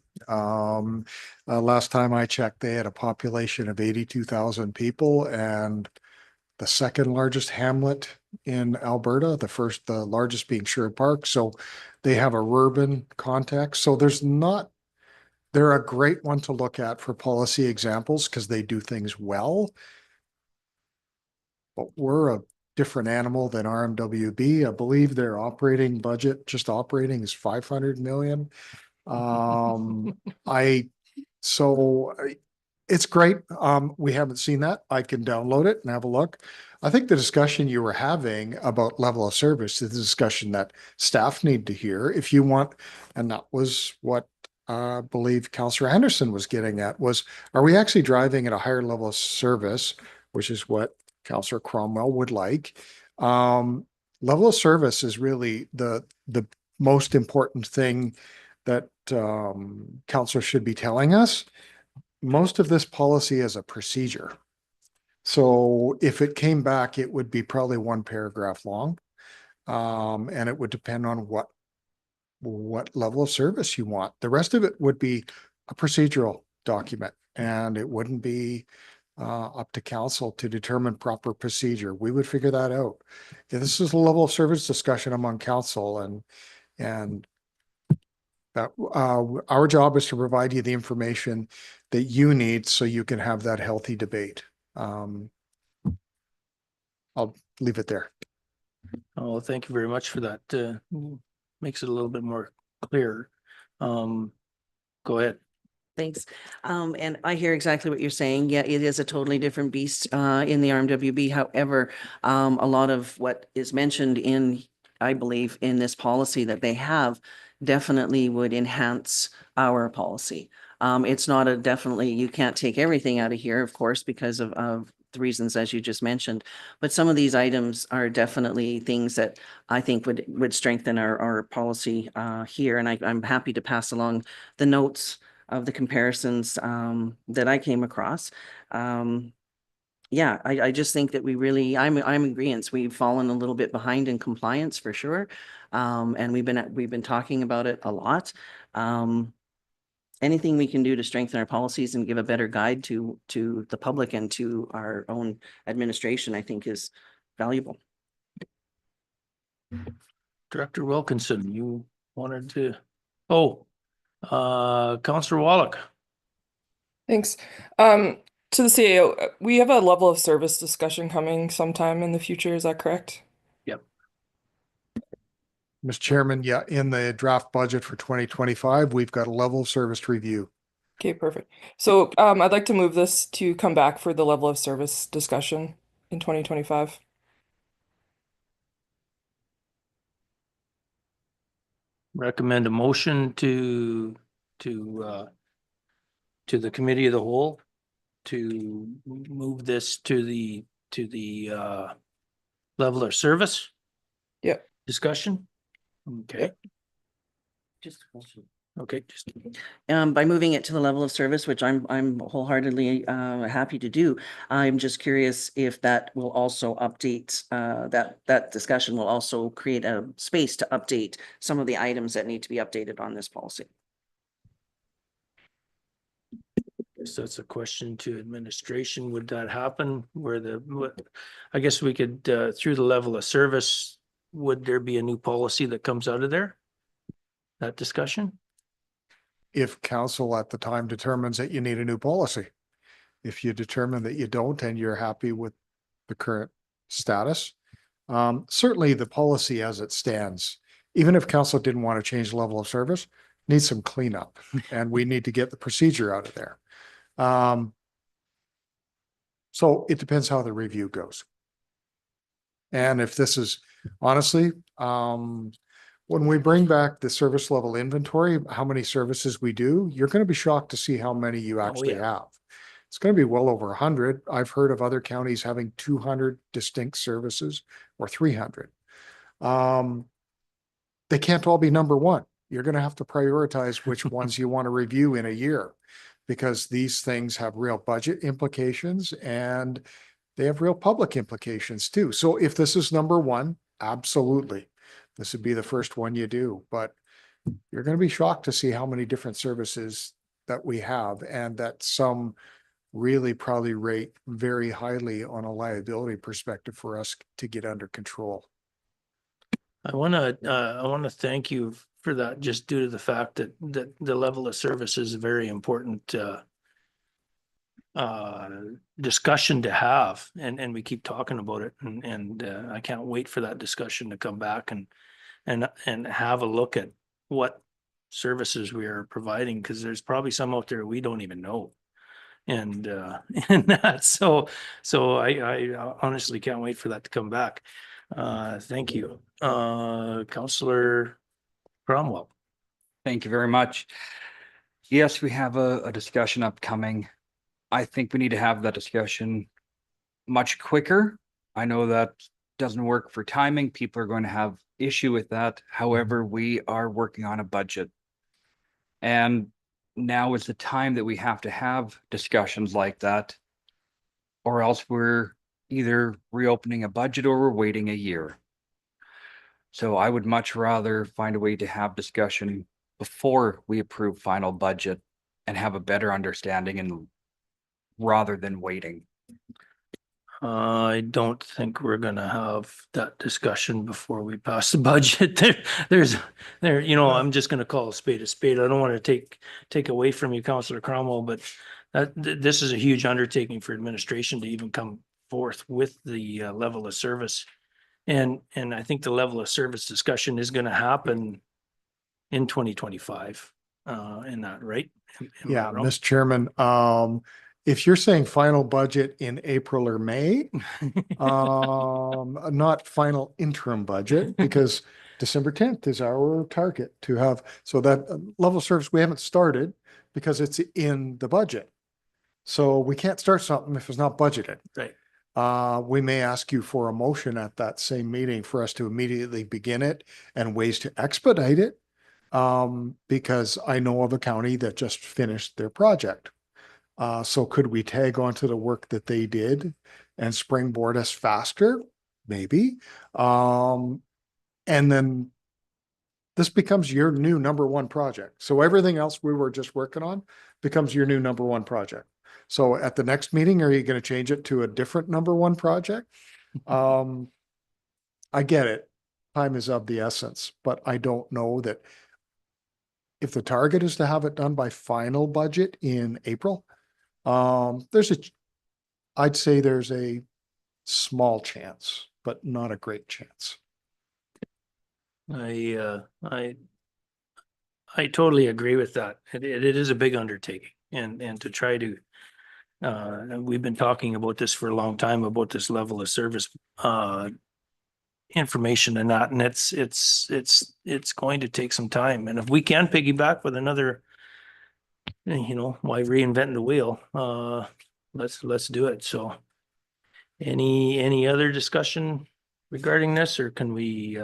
Last time I checked, they had a population of 82,000 people and the 2nd largest hamlet in Alberta, the largest being Sherwood Park. So they have a urban context. So they're a great one to look at for policy examples because they do things well. But we're a different animal than RMWB. I believe their operating budget, just operating, is 500 million. It's great. We haven't seen that. I can download it and have a look. I think the discussion you were having about level of service is a discussion that staff need to hear if you want. And that was what I believe Councillor Anderson was getting at was, are we actually driving at a higher level of service, which is what Councillor Cromwell would like. Level of service is really the most important thing that council should be telling us. Most of this policy is a procedure. So if it came back, it would be probably one paragraph long. And it would depend on what level of service you want. The rest of it would be a procedural document, and it wouldn't be up to council to determine proper procedure. We would figure that out. Yeah, this is a level of service discussion among council, and that our job is to provide you the information that you need so you can have that healthy debate. I'll leave it there. Oh, thank you very much for that. Makes it a little bit more clear. Go ahead. Thanks. And I hear exactly what you're saying. Yeah, it is a totally different beast in the RMWB. However, a lot of what is mentioned in, I believe, in this policy that they have definitely would enhance our policy. It's not a definitely, you can't take everything out of here, of course, because of the reasons as you just mentioned. But some of these items are definitely things that I think would strengthen our policy here. And I'm happy to pass along the notes of the comparisons that I came across. Yeah, I just think that we really, I'm in agreeance. We've fallen a little bit behind in compliance for sure. And we've been talking about it a lot. Anything we can do to strengthen our policies and give a better guide to the public and to our own administration, I think is valuable. Director Wilkinson, you wanted to, Counselor Wallach. Thanks. To the CAO, we have a level of service discussion coming sometime in the future. Is that correct? Yep. Mr. Chairman, yeah, in the draft budget for 2025, we've got a level of service review. Okay, perfect. So I'd like to move this to come back for the level of service discussion in 2025. Recommend a motion to the committee of the whole to move this to the level of service. Yep. Discussion. Okay, Just a question. okay, just By moving it to the level of service, which I'm wholeheartedly happy to do. I'm just curious if that will also update, that discussion will also create a space to update some of the items that need to be updated on this policy. so it's a question to administration. Would that happen where I guess we could, through the level of service, would there be a new policy that comes out of there? That discussion? If council at the time determines that you need a new policy. If you determine that you don't and you're happy with the current status, certainly the policy as it stands, even if council didn't want to change the level of service, needs some cleanup and we need to get the procedure out of there. So it depends how the review goes. And if this is honestly, when we bring back the service level inventory, how many services we do, you're going to be shocked to see how many you actually yeah. have. It's going to be well over 100. I've heard of other counties having 200 distinct services or 300. They can't all be number one. You're going to have to prioritize which ones you want to review in a year, because these things have real budget implications and they have real public implications too. So if this is number one, absolutely, this would be the first one you do, but you're going to be shocked to see how many different services that we have, and that some really probably rate very highly on a liability perspective for us to get under control. I want to thank you for that, just due to the fact that the level of service is a very important discussion to have, and we keep talking about it, and I can't wait for that discussion to come back and have a look at what services we are providing, because there's probably some out there we don't even know. And that, so I honestly can't wait for that to come back. Thank you. Councillor Cromwell. Thank you very much. Yes, we have a discussion upcoming. I think we need to have that discussion much quicker. I know that doesn't work for timing. People are going to have issue with that. However, we are working on a budget. And now is the time that we have to have discussions like that. or else we're either reopening a budget or we're waiting a year. So I would much rather find a way to have discussion before we approve final budget and have a better understanding and rather than waiting. I don't think we're gonna have that discussion before we pass the budget. I'm just gonna call a spade a spade. I don't want to take away from you, Councillor Cromwell, but this is a huge undertaking for administration to even come forth with the level of service. And I think the level of service discussion is gonna happen in 2025, in that, right? Am I Yeah, wrong? Mr. Chairman, if you're saying final budget in April or May, not final interim budget, because December 10th is our target to have, so that level of service, we haven't started because it's in the budget. So we can't start something if it's not budgeted. Right. We may ask you for a motion at that same meeting for us to immediately begin it and ways to expedite it. Because I know of a county that just finished their project. So could we tag onto the work that they did and springboard us faster? Maybe. And then this becomes your new number one project. So everything else we were just working on becomes your new number one project. So at the next meeting, are you going to change it to a different number one project? I get it. Time is of the essence, but I don't know that if the target is to have it done by final budget in April, I'd say there's a small chance, but not a great chance. I totally agree with that. It is a big undertaking and to try to, we've been talking about this for a long time, about this level of service, information and that, and it's going to take some time. And if we can piggyback with another, why reinvent the wheel? Let's do it. So any other discussion regarding this, or can we,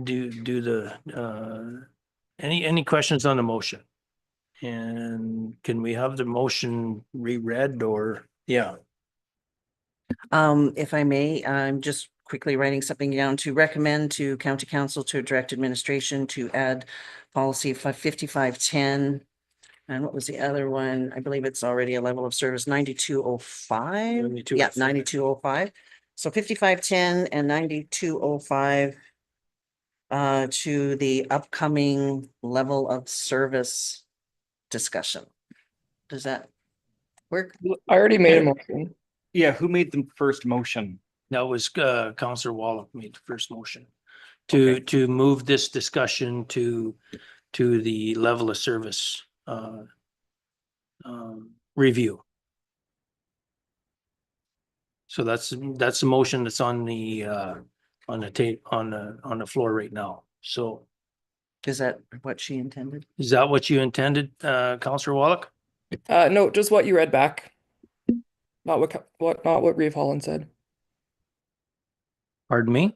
do the, any questions on the motion? And can we have the motion reread or, yeah, If I may, I'm just quickly writing something down to recommend to county council to direct administration to add policy 5510. And what was the other one? I believe it's already a level of service 9205. 9205. Yeah, 9205. So 5510 and 9205 to the upcoming level of service discussion. Does that work? I already made a motion. Yeah, who made the first motion? that was, Counselor Wallach made the first motion to move this discussion to the level of service, review. So that's the motion that's on the tape, on the floor right now. So Is that what she intended? is that what you intended, Counselor Wallach? No, just what you read back. Not what Reeve Holland said. Pardon me?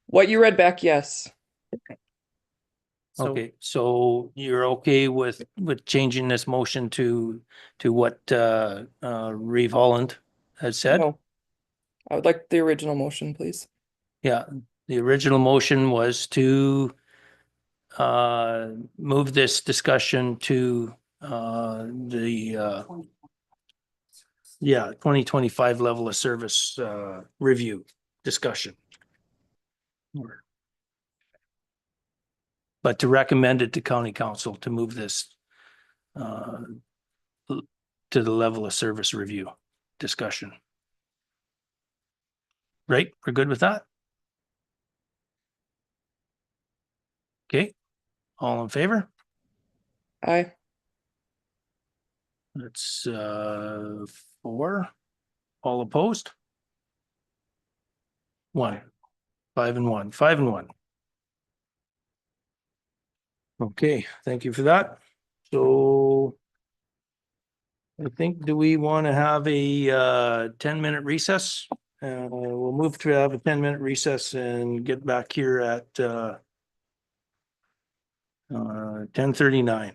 What you read back, yes. So- Okay, so you're okay with changing this motion to what Reeve Holland has said? No. I would like the original motion, please. Yeah, the original motion was to move this discussion to the 2025 level of service review discussion. But to recommend it to county council to move this to the level of service review discussion. Right, we're good with that? Okay, all in favor? Aye. That's 4. All opposed? 1. 5 and 1. 5 and 1. Okay, thank you for that. So I think, do we want to have a 10-minute recess? We'll move to have a 10-minute recess and get back here at 10:39.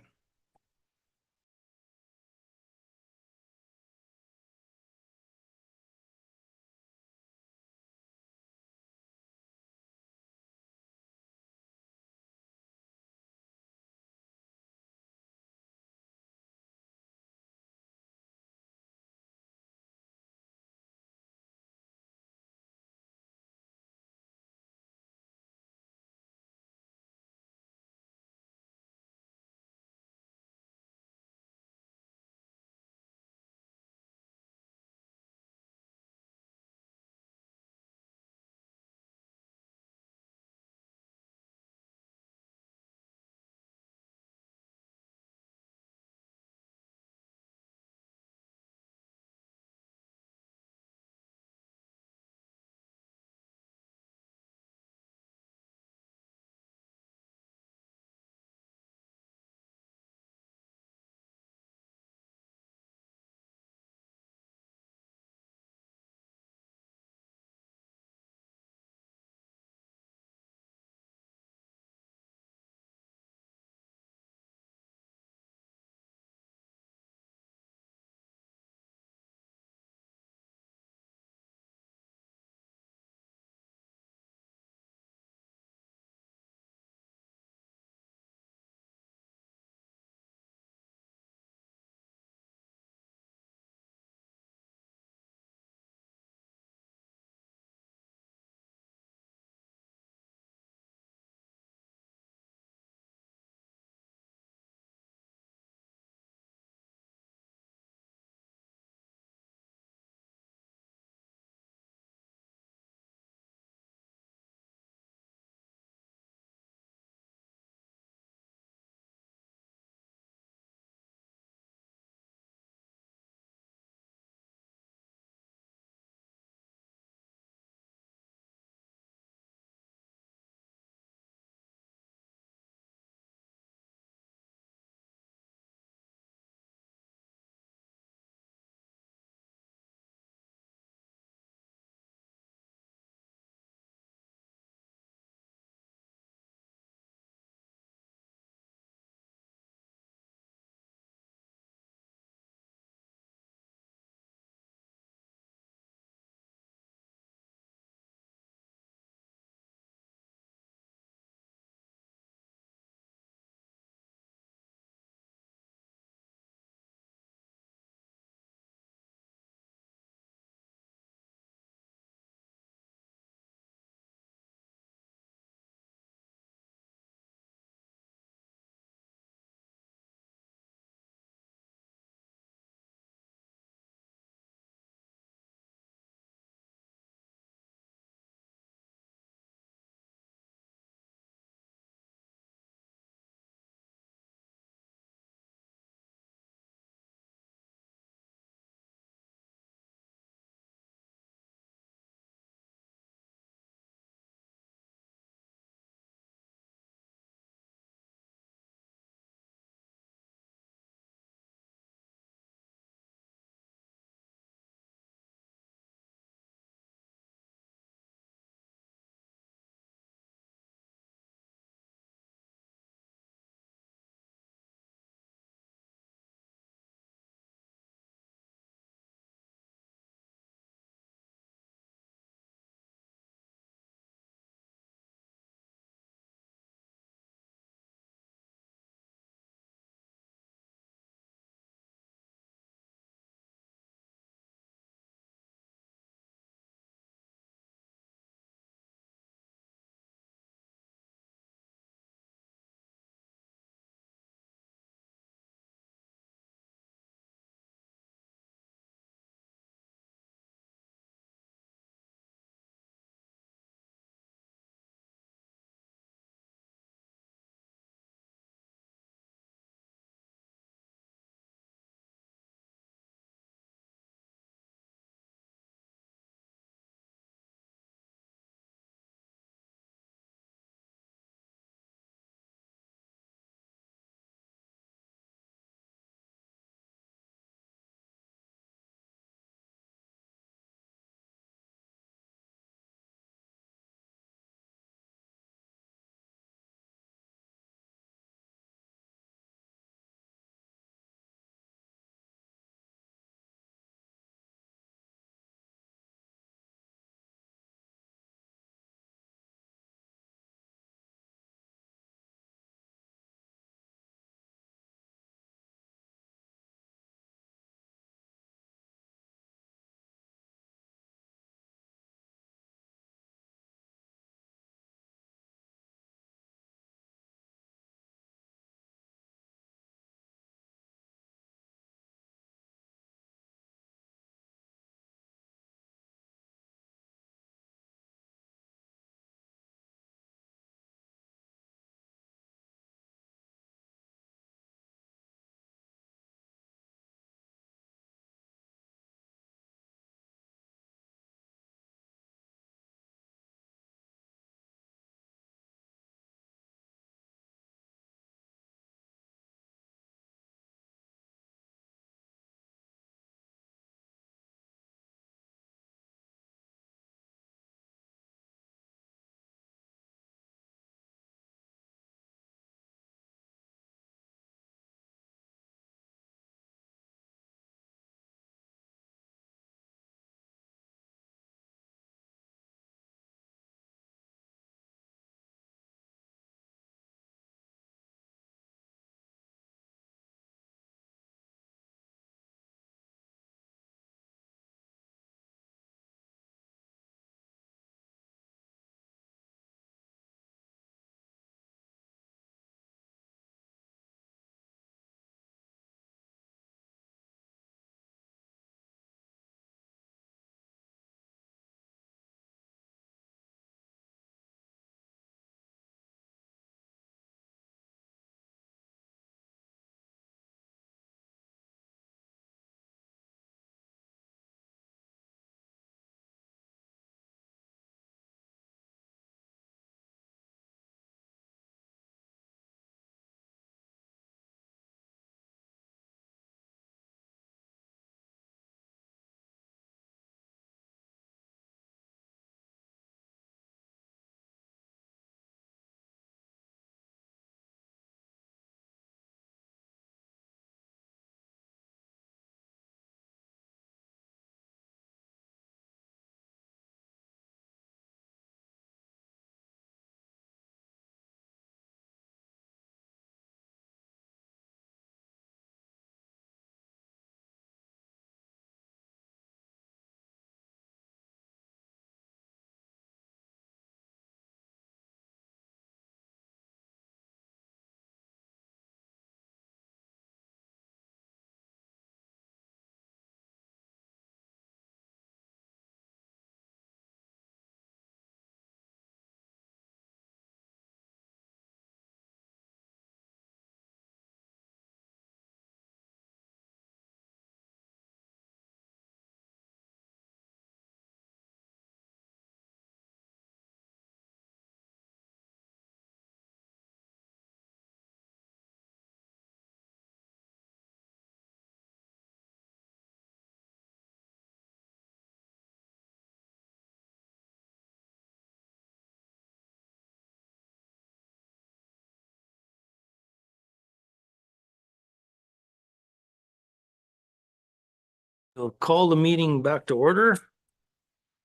We'll call the meeting back to order to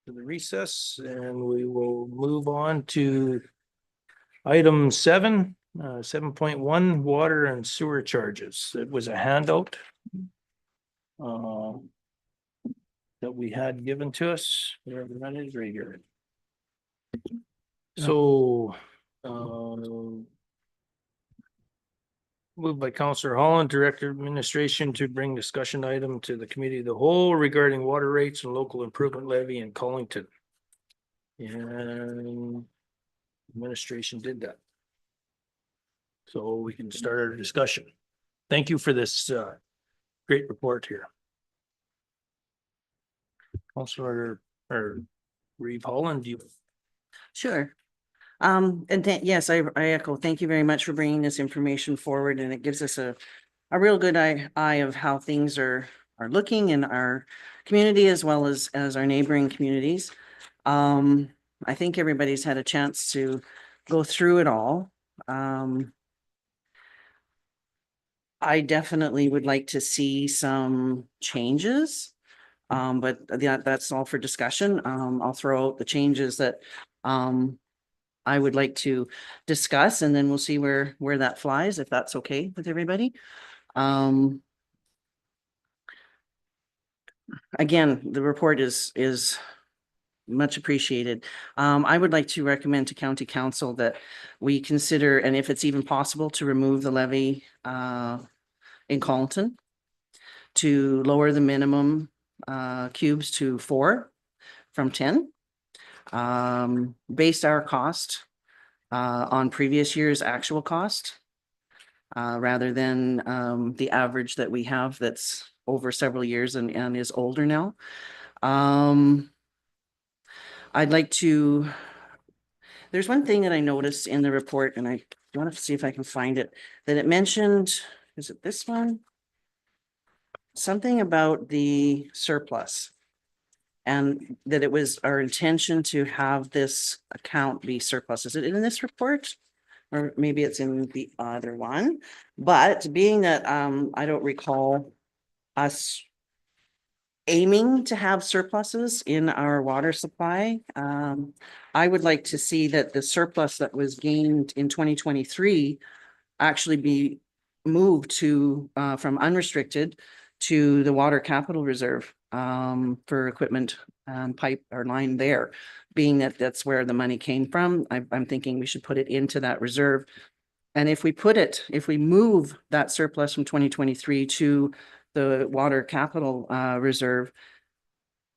the recess, and we will move on to item 7.1, water and sewer charges. It was a handout that we had given to us. Wherever that is, right here. So, moved by Councillor Holland, Director of Administration, to bring discussion item to the Committee of the Whole regarding water rates and local improvement levy in Collington. And administration did that. So we can start our discussion. Thank you for this great report here. Councillor or Reeve Holland, you. Sure. And then, yes, I echo, thank you very much for bringing this information forward, and it gives us a real good eye of how things are looking in our community as well as our neighboring communities. I think everybody's had a chance to go through it all. I definitely would like to see some changes. But that's all for discussion. I'll throw out the changes that I would like to discuss, and then we'll see where that flies, if that's okay with everybody. Again, the report is much appreciated. I would like to recommend to County Council that we consider, and if it's even possible, to remove the levy in Collington, to lower the minimum cubes to 4 from 10. Based our cost on previous year's actual cost rather than the average that we have that's over several years and is older now. I'd like to, there's one thing that I noticed in the report, and I want to see if I can find it, that it mentioned, is it this one? Something about the surplus, and that it was our intention to have this account be surplus. Is it in this report? Or maybe it's in the other one, but being that I don't recall us aiming to have surpluses in our water supply. I would like to see that the surplus that was gained in 2023 actually be moved to from unrestricted to the water capital reserve for equipment and pipe or line there, being that that's where the money came from. I'm thinking we should put it into that reserve. And if we move that surplus from 2023 to the water capital reserve,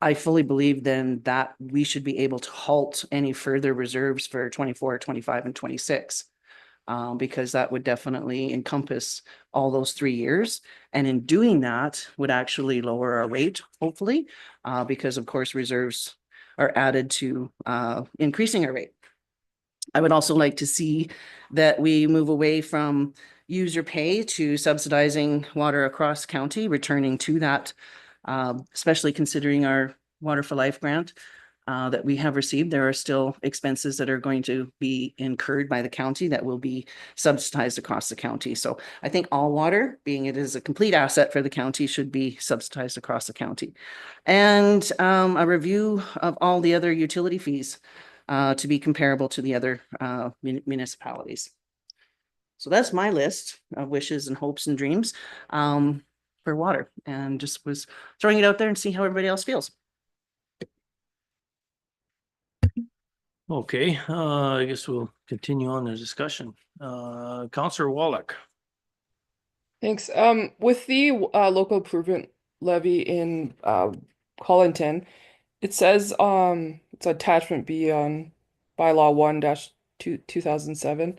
I fully believe then that we should be able to halt any further reserves for 24, 25, and 26. Because that would definitely encompass all those 3 years. And in doing that would actually lower our rate, hopefully, because of course reserves are added to increasing our rate. I would also like to see that we move away from user pay to subsidizing water across county, returning to that, especially considering our Water for Life grant that we have received. There are still expenses that are going to be incurred by the county that will be subsidized across the county. So I think all water, being it is a complete asset for the county, should be subsidized across the county. And a review of all the other utility fees to be comparable to the other municipalities. So that's my list of wishes and hopes and dreams for water, and just was throwing it out there and see how everybody else feels. Okay, I guess we'll continue on the discussion. Councillor Wallach. Thanks. With the local improvement levy in Collington, it says it's attachment B on bylaw 1-2007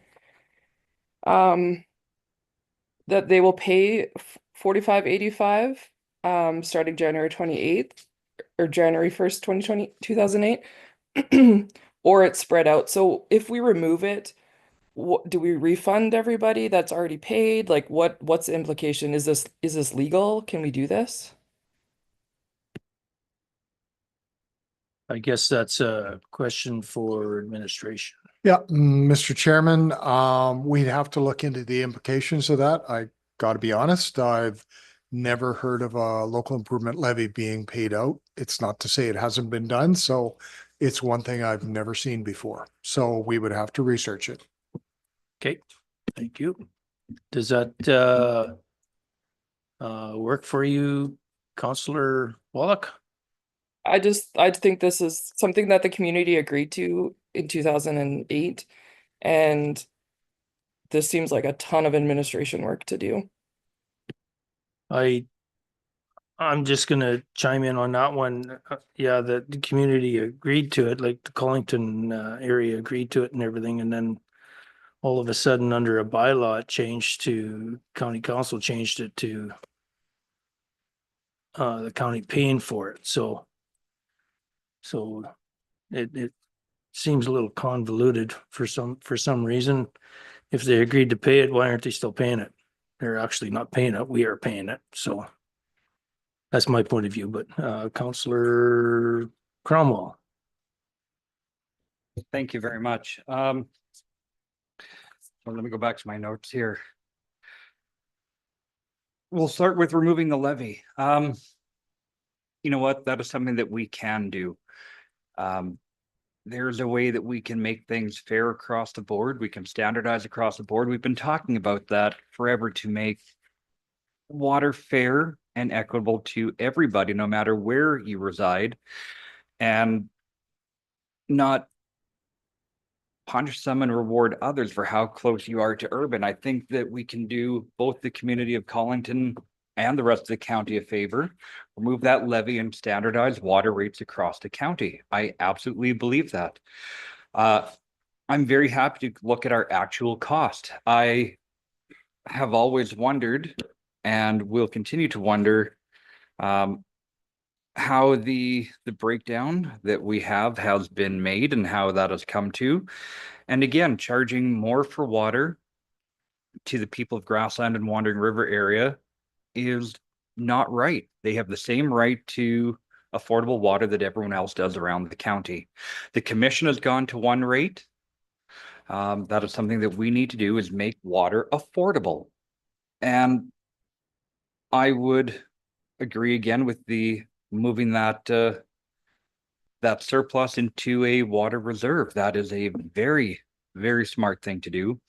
that they will pay $45.85 starting January 28th or January 1st, 2008. Or it's spread out. So if we remove it, what do we refund everybody that's already paid? Like what's the implication? Is this legal? Can we do this? I guess that's a question for administration. Yeah, Mr. Chairman, we'd have to look into the implications of that. I got to be honest, I've never heard of a local improvement levy being paid out. It's not to say it hasn't been done, so it's one thing I've never seen before. So we would have to research it. Okay, thank you. Does that work for you, Counselor Wallach? I think this is something that the community agreed to in 2008. And this seems like a ton of administration work to do. I'm just gonna chime in on that one. Yeah, the community agreed to it, like the Collington area agreed to it and everything, and then all of a sudden, under a bylaw, it changed to, county council changed it to the county paying for it, so it seems a little convoluted for some reason. If they agreed to pay it, why aren't they still paying it? They're actually not paying it, we are paying it, so that's my point of view, but Counselor Cromwell. Thank you very much. Well, let me go back to my notes here. We'll start with removing the levy. You know what? That is something that we can do. There's a way that we can make things fair across the board. We can standardize across the board. We've been talking about that forever to make water fair and equitable to everybody, no matter where you reside, and not punish some and reward others for how close you are to urban. I think that we can do both the community of Collington and the rest of the county a favor, remove that levy and standardize water rates across the county. I absolutely believe that. I'm very happy to look at our actual cost. I have always wondered, and will continue to wonder, how the breakdown that we have has been made and how that has come to. And again, charging more for water to the people of Grassland and Wandering River area is not right. They have the same right to affordable water that everyone else does around the county. The commission has gone to one rate. That is something that we need to do, is make water affordable. And I would agree again with the moving that that surplus into a water reserve. That is a very, very smart thing to do.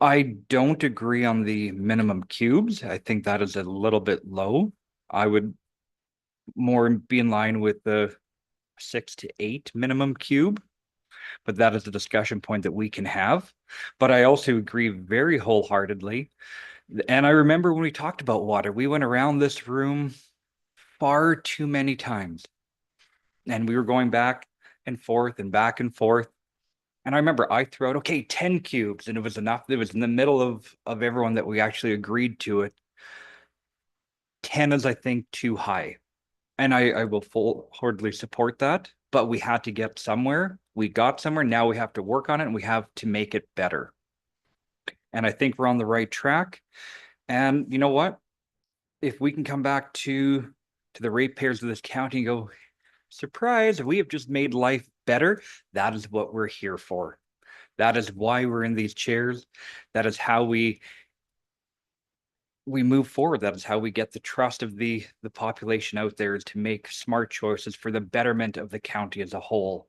I don't agree on the minimum cubes. I think that is a little bit low. I would more be in line with the 6 to 8 minimum cube, but that is a discussion point that we can have. But I also agree very wholeheartedly. And I remember when we talked about water, we went around this room far too many times. And we were going back and forth and back and forth. And I remember I threw out, okay, 10 cubes, and it was enough. It was in the middle of everyone that we actually agreed to it. 10 is, I think, too high. And I will full-heartedly support that, but we had to get somewhere. We got somewhere. Now we have to work on it and we have to make it better. And I think we're on the right track. And you know what? If we can come back to the ratepayers of this county and go, surprise, we have just made life better. That is what we're here for. That is why we're in these chairs. That is how we move forward. That is how we get the trust of the population out there, is to make smart choices for the betterment of the county as a whole.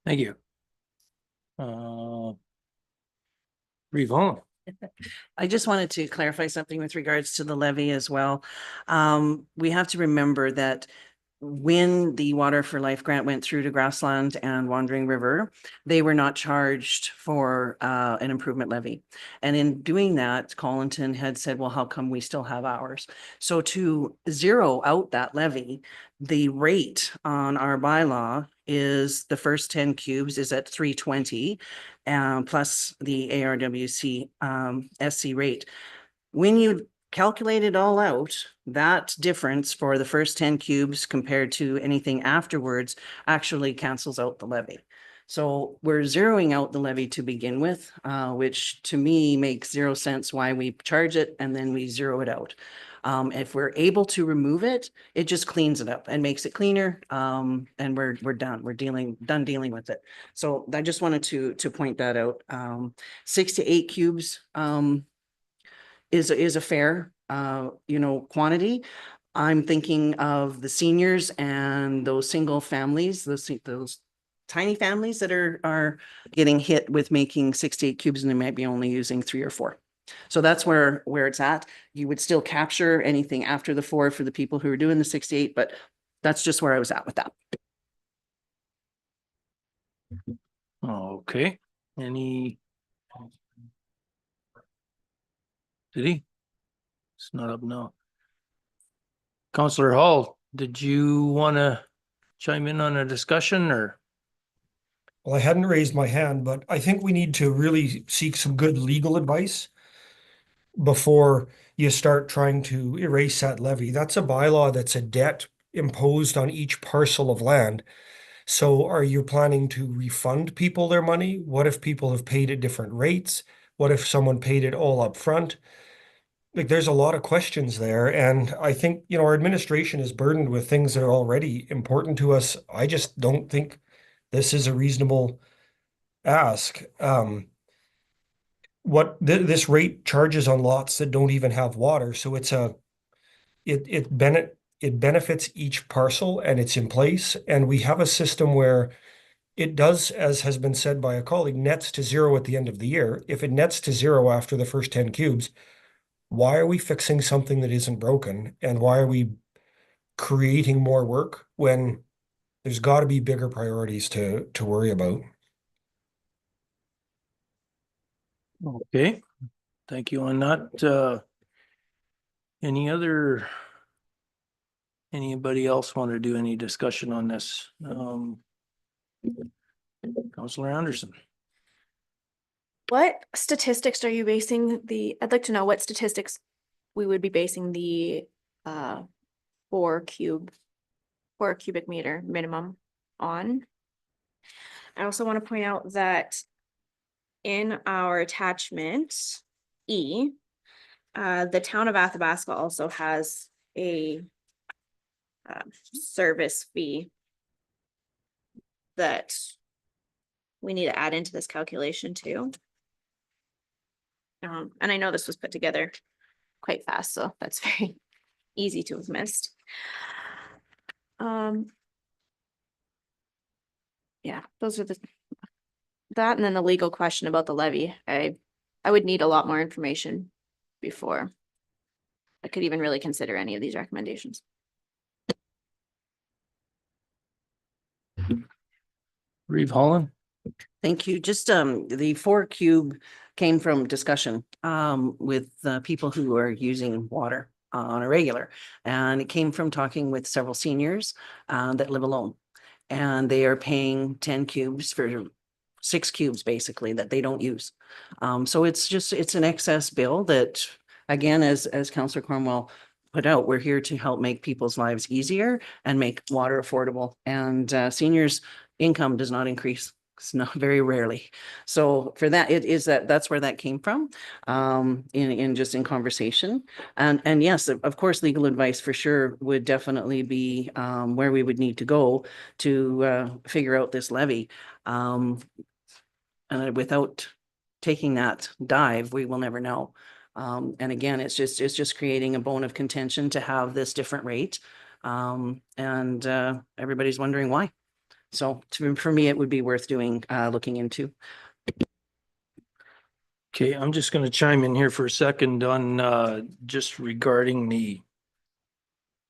Thank you. Revon. I just wanted to clarify something with regards to the levy as well. We have to remember that when the Water for Life grant went through to Grassland and Wandering River, they were not charged for an improvement levy. And in doing that, Collington had said, well, how come we still have ours? So to zero out that levy, the rate on our bylaw is the first 10 cubes is at 320 plus the ARWC SC rate. When you calculate it all out, that difference for the first 10 cubes compared to anything afterwards actually cancels out the levy. So we're zeroing out the levy to begin with, which to me makes 0 sense why we charge it and then we zero it out. If we're able to remove it, it just cleans it up and makes it cleaner. And we're done. We're done dealing with it. So I just wanted to point that out. 6 to 8 cubes. is a fair, quantity. I'm thinking of the seniors and those single families, those tiny families that are getting hit with making 68 cubes and they might be only using 3 or 4. So that's where it's at. You would still capture anything after the 4 for the people who are doing the 68, but that's just where I was at with that. Okay, any? Did he? It's not up now. Counselor Hall, did you want to chime in on a discussion or? Well, I hadn't raised my hand, but I think we need to really seek some good legal advice before you start trying to erase that levy. That's a bylaw that's a debt imposed on each parcel of land. So are you planning to refund people their money? What if people have paid at different rates? What if someone paid it all up front? Like, there's a lot of questions there. And I think, our administration is burdened with things that are already important to us. I just don't think this is a reasonable ask. This rate charges on lots that don't even have water. So it benefits each parcel and it's in place. And we have a system where it does, as has been said by a colleague, nets to zero at the end of the year. If it nets to zero after the first 10 cubes, why are we fixing something that isn't broken? And why are we creating more work when there's got to be bigger priorities to worry about? Okay, thank you on that. Anybody else want to do any discussion on this? Counselor Anderson. What statistics are you basing I'd like to know what statistics we would be basing the 4 cubic meter minimum on. I also want to point out that in our attachment E, the town of Athabasca also has a service fee that we need to add into this calculation too. And I know this was put together quite fast, so that's very easy to have missed. Yeah, those are that and then the legal question about the levy. I would need a lot more information before I could even really consider any of these recommendations. Reeve Holland. Thank you. Just the 4 cube came from discussion with people who are using water on a regular. And it came from talking with several seniors that live alone. And they are paying 10 cubes for 6 cubes basically that they don't use. So it's an excess bill that, again, as Councillor Cornwell put out, we're here to help make people's lives easier and make water affordable. And seniors' income does not increase. It's not very rarely. So for that, that's where that came from, in conversation. And yes, of course, legal advice for sure would definitely be where we would need to go to figure out this levy. And without taking that dive, we will never know. And again, it's just creating a bone of contention to have this different rate. And everybody's wondering why. So for me, it would be worth looking into. Okay, I'm just going to chime in here for a second on just regarding the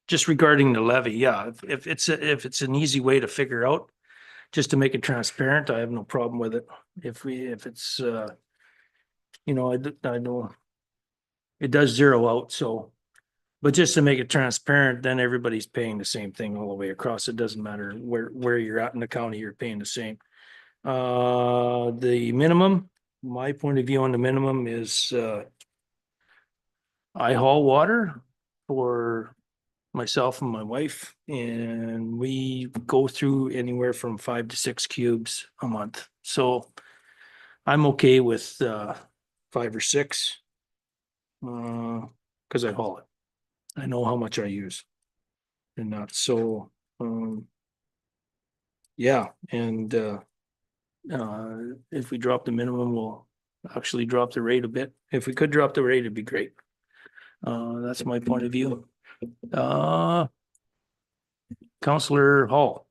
levy. Yeah, if it's an easy way to figure out, just to make it transparent, I have no problem with it. If it's I know it does zero out, so. But just to make it transparent, then everybody's paying the same thing all the way across. It doesn't matter where you're at in the county, you're paying the same. The minimum, my point of view on the minimum is I haul water for myself and my wife, and we go through anywhere from 5 to 6 cubes a month. So I'm okay with 5 or 6 because I haul it. I know how much I use. And not so, yeah, and if we drop the minimum, we'll actually drop the rate a bit. If we could drop the rate, it'd be great. That's my point of view. Counselor Hall.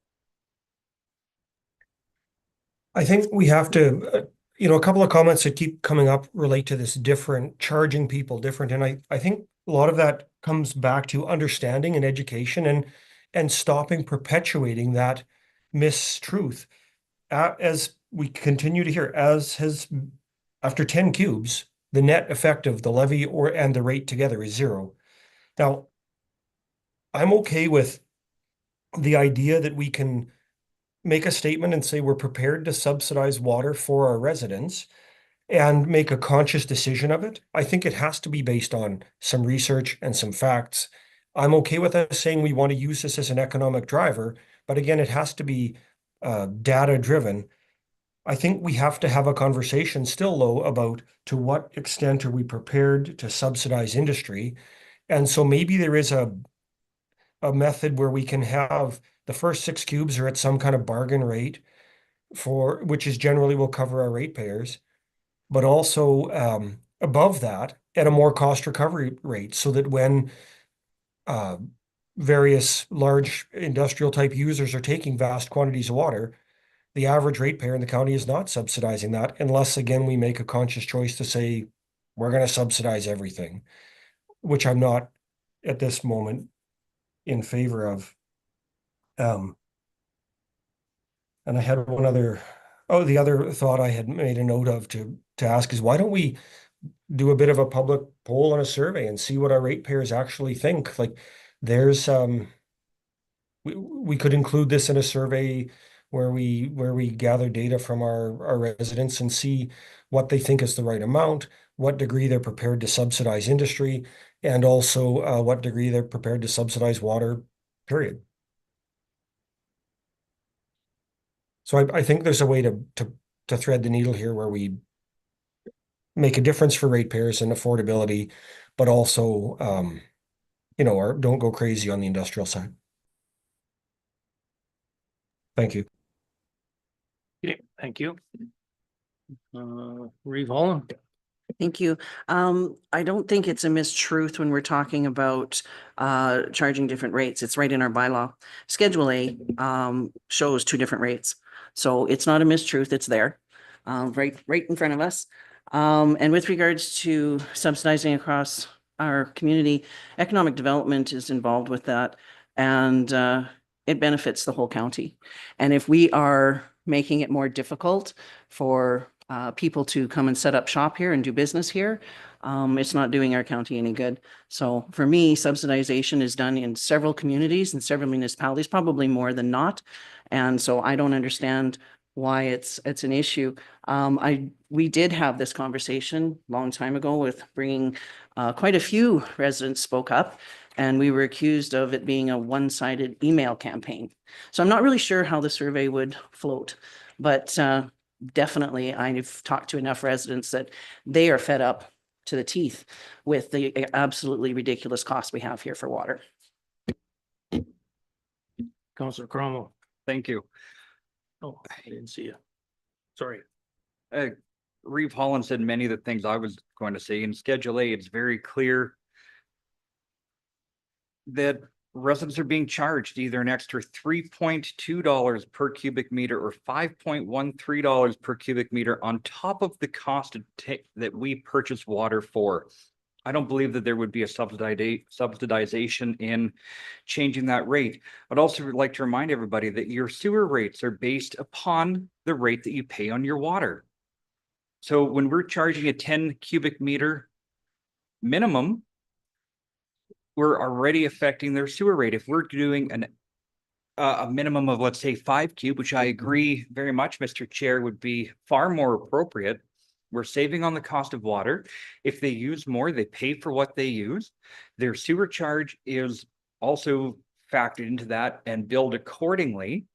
I think we have to, a couple of comments that keep coming up relate to this different, charging people different. And I think a lot of that comes back to understanding and education and stopping perpetuating that mistruth. As we continue to hear, after 10 cubes, the net effect of the levy and the rate together is 0. Now, I'm okay with the idea that we can make a statement and say we're prepared to subsidize water for our residents and make a conscious decision of it. I think it has to be based on some research and some facts. I'm okay with us saying we want to use this as an economic driver, but again, it has to be data driven. I think we have to have a conversation still, though, about to what extent are we prepared to subsidize industry. And so maybe there is a method where we can have the first 6 cubes are at some kind of bargain rate which is generally will cover our ratepayers, but also above that at a more cost recovery rate so that when various large industrial type users are taking vast quantities of water, the average ratepayer in the county is not subsidizing that unless, again, we make a conscious choice to say we're going to subsidize everything, which I'm not at this moment in favor of. And I had the other thought I had made a note of to ask is why don't we do a bit of a public poll and a survey and see what our ratepayers actually think? Like there's we could include this in a survey where we gather data from our residents and see what they think is the right amount, what degree they're prepared to subsidize industry, and also what degree they're prepared to subsidize water, period. So I think there's a way to thread the needle here where we make a difference for ratepayers and affordability, but also, or don't go crazy on the industrial side. Thank you. Okay, thank you. Reeve Holland. Thank you. I don't think it's a mistruth when we're talking about charging different rates. It's right in our bylaw. Schedule A shows 2 different rates. So it's not a mistruth, it's there, right in front of us. And with regards to subsidizing across our community, economic development is involved with that. And it benefits the whole county. And if we are making it more difficult for people to come and set up shop here and do business here, it's not doing our county any good. So for me, subsidization is done in several communities and several municipalities, probably more than not. And so I don't understand why it's an issue. We did have this conversation a long time ago with bringing quite a few residents spoke up, and we were accused of it being a one-sided email campaign. So I'm not really sure how the survey would float, but definitely I've talked to enough residents that they are fed up to the teeth with the absolutely ridiculous cost we have here for water. Councilor Cromwell. Thank you. Oh, I didn't see you. Sorry. Reeve Holland said many of the things I was going to say. In Schedule A, it's very clear that residents are being charged either an extra $3.2 per cubic meter or $5.13 per cubic meter on top of the cost that we purchase water for. I don't believe that there would be a subsidization in changing that rate. I'd also like to remind everybody that your sewer rates are based upon the rate that you pay on your water. So when we're charging a 10 cubic meter minimum, we're already affecting their sewer rate. If we're doing a minimum of, let's say, 5 cube, which I agree very much, Mr. Chair, would be far more appropriate. We're saving on the cost of water. If they use more, they pay for what they use. Their sewer charge is also factored into that and billed accordingly.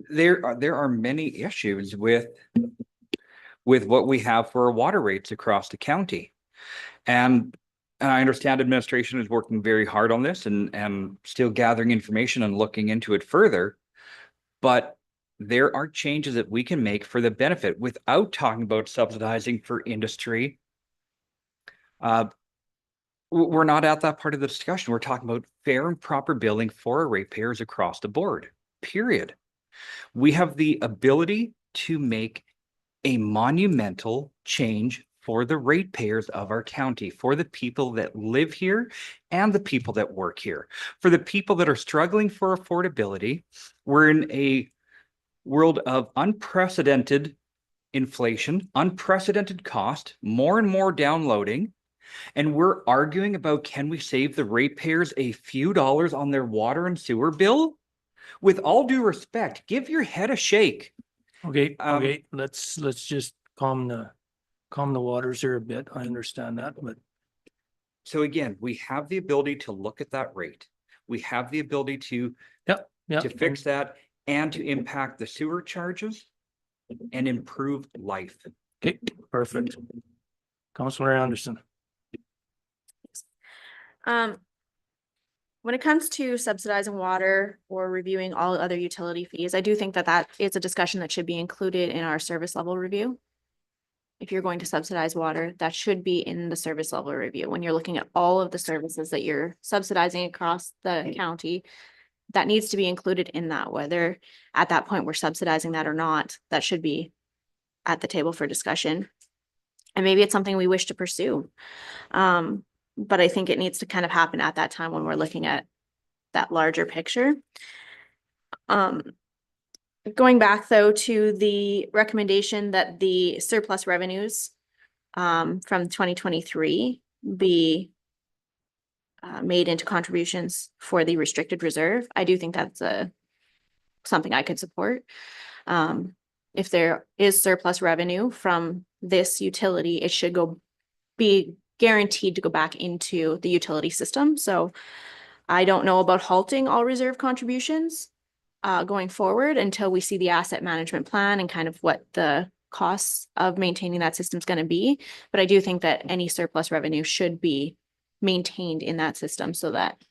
There are many issues with what we have for our water rates across the county. And I understand administration is working very hard on this and still gathering information and looking into it further. But there are changes that we can make for the benefit without talking about subsidizing for industry. We're not at that part of the discussion. We're talking about fair and proper billing for our ratepayers across the board, period. We have the ability to make a monumental change for the ratepayers of our county, for the people that live here and the people that work here. For the people that are struggling for affordability, we're in a world of unprecedented inflation, unprecedented cost, more and more downloading. And we're arguing about, can we save the ratepayers a few dollars on their water and sewer bill? With all due respect, give your head a shake. Okay, Um, okay, let's just calm the waters here a bit. I understand that, but So again, we have the ability to look at that rate. We have the ability to yeah. fix that and to impact the sewer charges and improve life. Okay, perfect. Councillor Anderson. When it comes to subsidizing water or reviewing all other utility fees, I do think that that is a discussion that should be included in our service level review. If you're going to subsidize water, that should be in the service level review. When you're looking at all of the services that you're subsidizing across the county, that needs to be included in that, whether at that point we're subsidizing that or not, that should be at the table for discussion. And maybe it's something we wish to pursue. But I think it needs to kind of happen at that time when we're looking at that larger picture. Going back though to the recommendation that the surplus revenues from 2023 be made into contributions for the restricted reserve, I do think that's something I could support. If there is surplus revenue from this utility, it should be guaranteed to go back into the utility system. So I don't know about halting all reserve contributions going forward until we see the asset management plan and kind of what the costs of maintaining that system is going to be. But I do think that any surplus revenue should be maintained in that system so that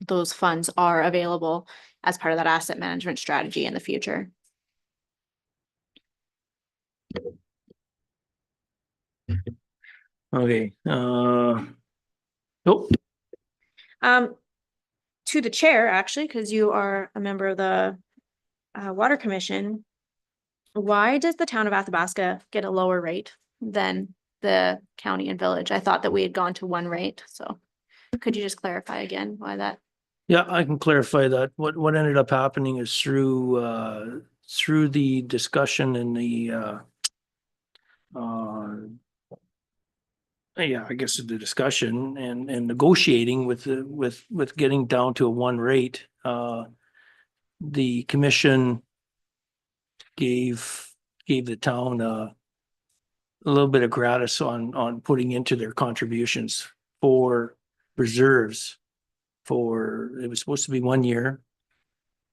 those funds are available as part of that asset management strategy in the future. Okay, nope. To the chair, actually, because you are a member of the Water Commission, why does the town of Athabasca get a lower rate than the county and village? I thought that we had gone to one rate, so could you just clarify again why that? Yeah, I can clarify that. What ended up happening is through the discussion and the I guess the discussion and negotiating with getting down to a one rate, the commission gave the town a little bit of gratis on putting into their contributions for reserves. It was supposed to be 1 year,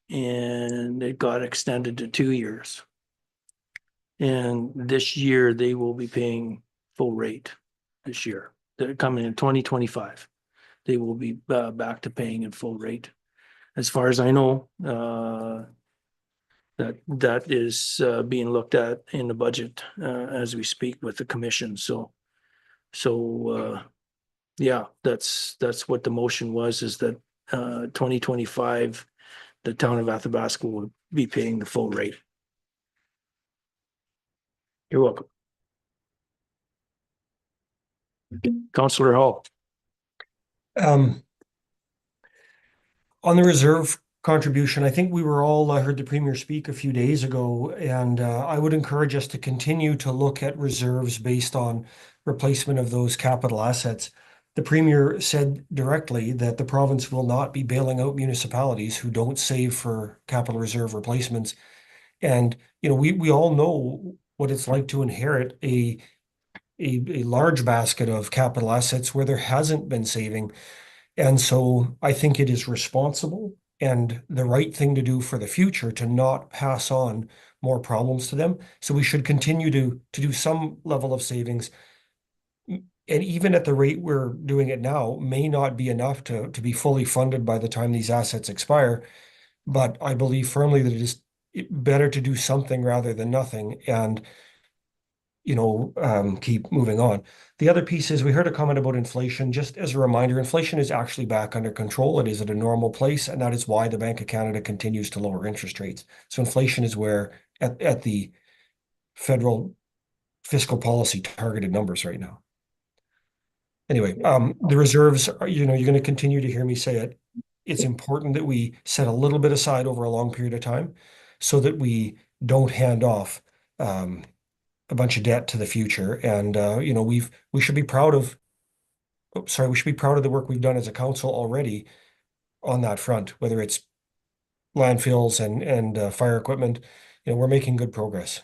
and it got extended to 2 years. And this year they will be paying full rate. This year, they're coming in 2025. They will be back to paying in full rate. As far as I know, that is being looked at in the budget as we speak with the commission. So yeah, that's what the motion was, is that 2025, the town of Athabasca will be paying the full rate. You're welcome. Councillor Hall. On the reserve contribution, I think we were all heard the Premier speak a few days ago, and I would encourage us to continue to look at reserves based on replacement of those capital assets. The Premier said directly that the province will not be bailing out municipalities who don't save for capital reserve replacements. And, you know, we all know what it's like to inherit a large basket of capital assets where there hasn't been saving. And so I think it is responsible and the right thing to do for the future to not pass on more problems to them. So we should continue to do some level of savings. And even at the rate we're doing it now, may not be enough to be fully funded by the time these assets expire. But I believe firmly that it is better to do something rather than nothing. And keep moving on. The other piece is we heard a comment about inflation. Just as a reminder, inflation is actually back under control. It is at a normal place, and that is why the Bank of Canada continues to lower interest rates. So inflation is where at the federal fiscal policy targeted numbers right now. Anyway, the reserves, you're going to continue to hear me say it. It's important that we set a little bit aside over a long period of time so that we don't hand off a bunch of debt to the future. And we should be proud of the work we've done as a council already on that front, whether it's landfills and fire equipment. We're making good progress.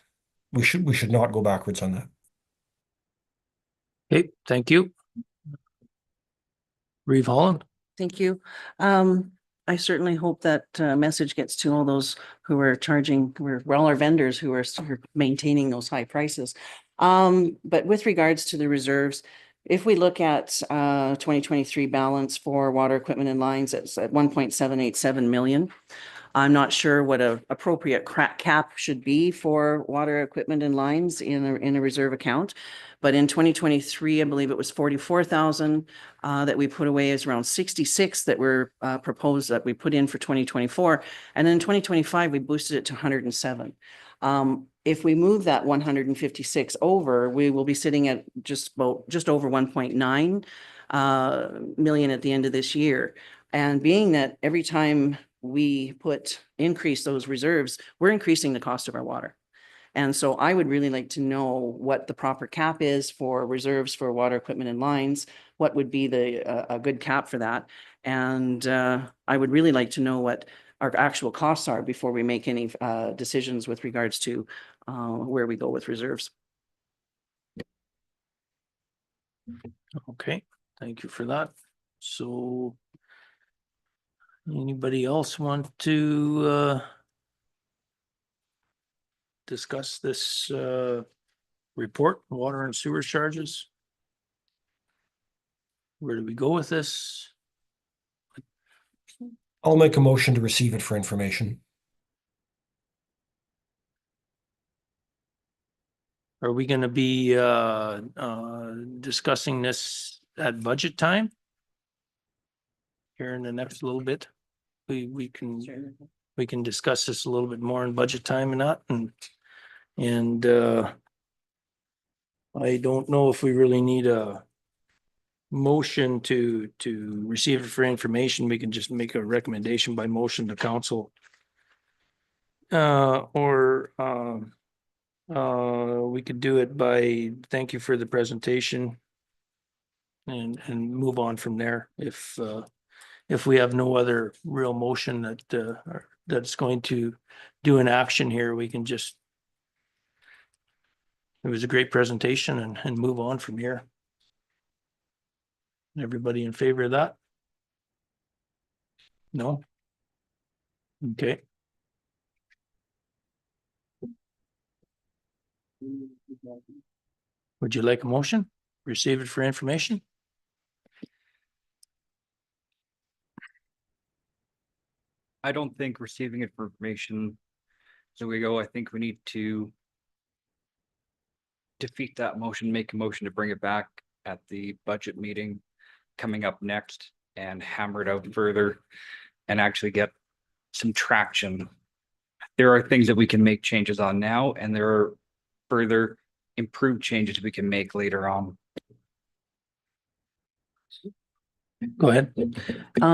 We should not go backwards on that. Okay, thank you. Reeve Holland? Thank you. I certainly hope that message gets to all those who are charging, all our vendors who are maintaining those high prices. But with regards to the reserves, if we look at 2023 balance for water equipment and lines, it's at 1.787 million. I'm not sure what a appropriate cap should be for water equipment and lines in a reserve account. But in 2023, I believe it was 44,000 that we put away, is around 66 that were proposed that we put in for 2024. And then in 2025, we boosted it to 107. If we move that 156 over, we will be sitting at just over 1.9 million at the end of this year. And being that every time we increase those reserves, we're increasing the cost of our water. And so I would really like to know what the proper cap is for reserves for water equipment and lines. What would be a good cap for that? And I would really like to know what our actual costs are before we make any decisions with regards to where we go with reserves. Okay, thank you for that. So anybody else want to discuss this report, water and sewer charges? Where do we go with this? I'll make a motion to receive it for information. Are we going to be discussing this at budget time? Here in the next little bit, we can discuss this a little bit more in budget time and that, and I don't know if we really need a motion to receive it for information. We can just make a recommendation by motion to council. Or we could do it by thank you for the presentation and move on from there. If we have no other real motion that's going to do an action here, we can just, it was a great presentation and move on from here. Everybody in favor of that? No? Okay. Would you like a motion? Receive it for information? I don't think receiving information. So we go, I think we need to defeat that motion, make a motion to bring it back at the budget meeting coming up next and hammer it out further and actually get some traction. There are things that we can make changes on now, and there are further improved changes we can make later on. Go ahead.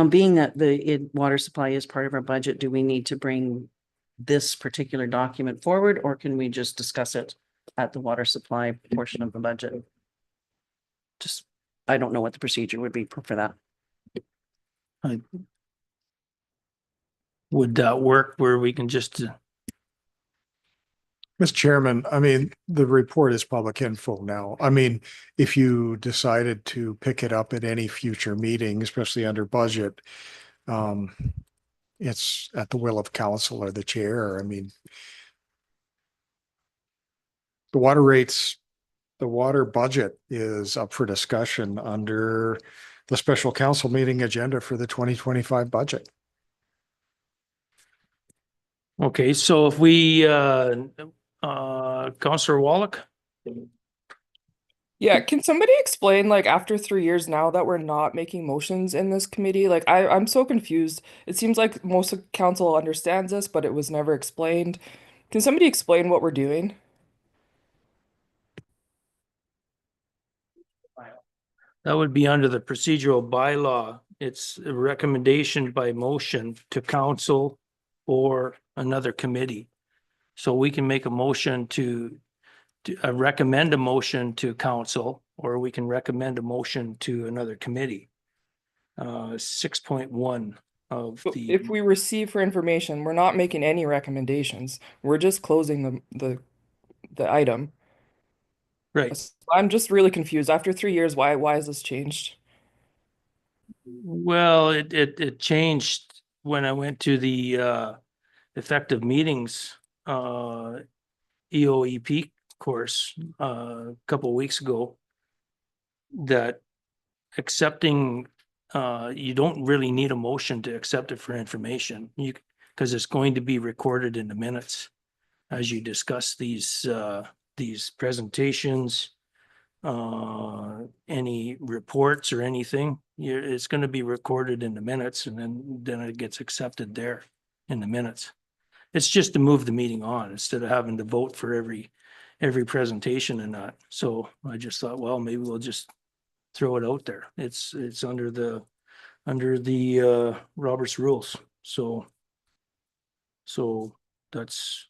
Being that the water supply is part of our budget, do we need to bring this particular document forward, or can we just discuss it at the water supply portion of the budget? Just, I don't know what the procedure would be for that. Would that work where we can just Mr. Chairman, I mean, the report is public info now. I mean, if you decided to pick it up at any future meeting, especially under budget, it's at the will of council or the chair. I mean, the water rates, the water budget is up for discussion under the special council meeting agenda for the 2025 budget. Okay, so if we, Councillor Wallach, Yeah, can somebody explain, like, after 3 years now that we're not making motions in this committee? Like, I'm so confused. It seems like most of council understands this, but it was never explained. Can somebody explain what we're doing? That would be under the procedural bylaw. It's a recommendation by motion to council or another committee. So we can make a motion to recommend a motion to council, or we can recommend a motion to another committee. 6.1 of But the, if we receive for information, we're not making any recommendations. We're just closing the item. right. I'm just really confused. After 3 years, why has this changed? Well, it changed when I went to the effective meetings EOEP course a couple of weeks ago, that accepting you don't really need a motion to accept it for information. Because it's going to be recorded in the minutes as you discuss these presentations, any reports or anything. It's going to be recorded in the minutes, and then it gets accepted there in the minutes. It's just to move the meeting on instead of having to vote for every presentation and that. So I just thought, well, maybe we'll just throw it out there. It's under the Robert's rules. So that's,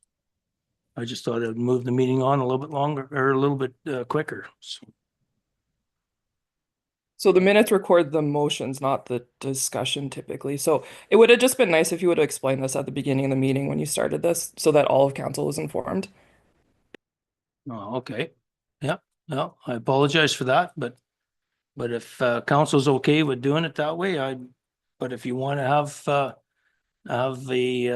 I just thought I'd move the meeting on a little bit longer or a little bit quicker. So the minutes record the motions, not the discussion typically. So it would have just been nice if you would have explained this at the beginning of the meeting when you started this, so that all of council was informed. Oh, okay. Yeah, no, I apologize for that, but if council's okay with doing it that way, but if you want to have the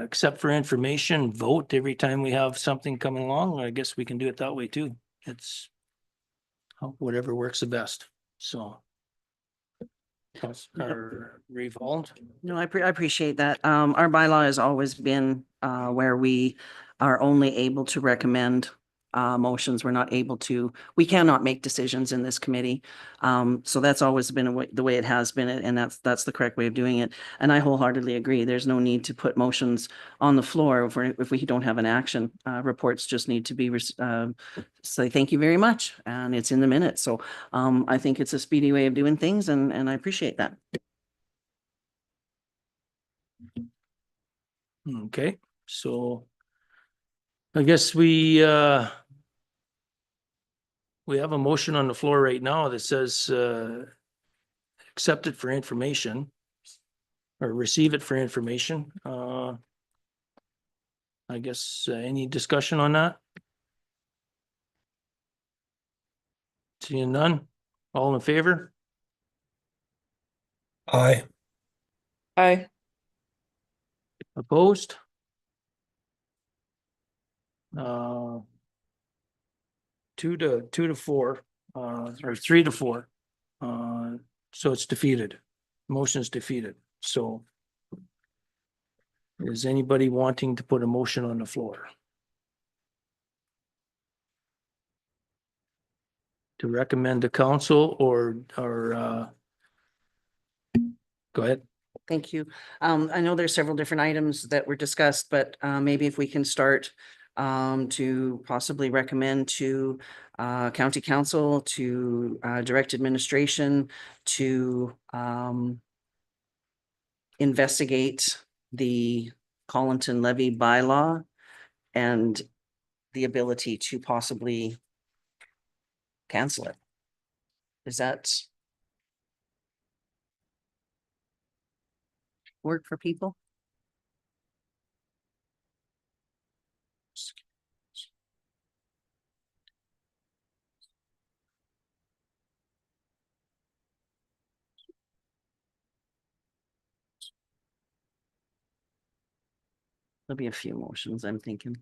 except for information vote every time we have something coming along, I guess we can do it that way too. It's whatever works the best. So. Councilor Revolt. No, I appreciate that. Our bylaw has always been, where we are only able to recommend, motions. We're not able to, we cannot make decisions in this committee. So that's always been the way it has been, and that's the correct way of doing it. And I wholeheartedly agree. There's no need to put motions on the floor if we don't have an action. Reports just need to be, say, thank you very much, and it's in the minutes. So, I think it's a speedy way of doing things, and I appreciate that. Okay, so I guess we have a motion on the floor right now that says accept it for information or receive it for information. I guess any discussion on that? Seeing none, all in favor? Aye. Aye. Opposed? 2-4, or 3-4. So it's defeated. Motion is defeated. So is anybody wanting to put a motion on the floor? To recommend to council or go ahead. Thank you. I know there's several different items that were discussed, but maybe if we can start to possibly recommend to county council, to direct administration, to investigate the Collinton levy bylaw and the ability to possibly cancel it. Is that work for people? There'll be a few motions, I'm thinking.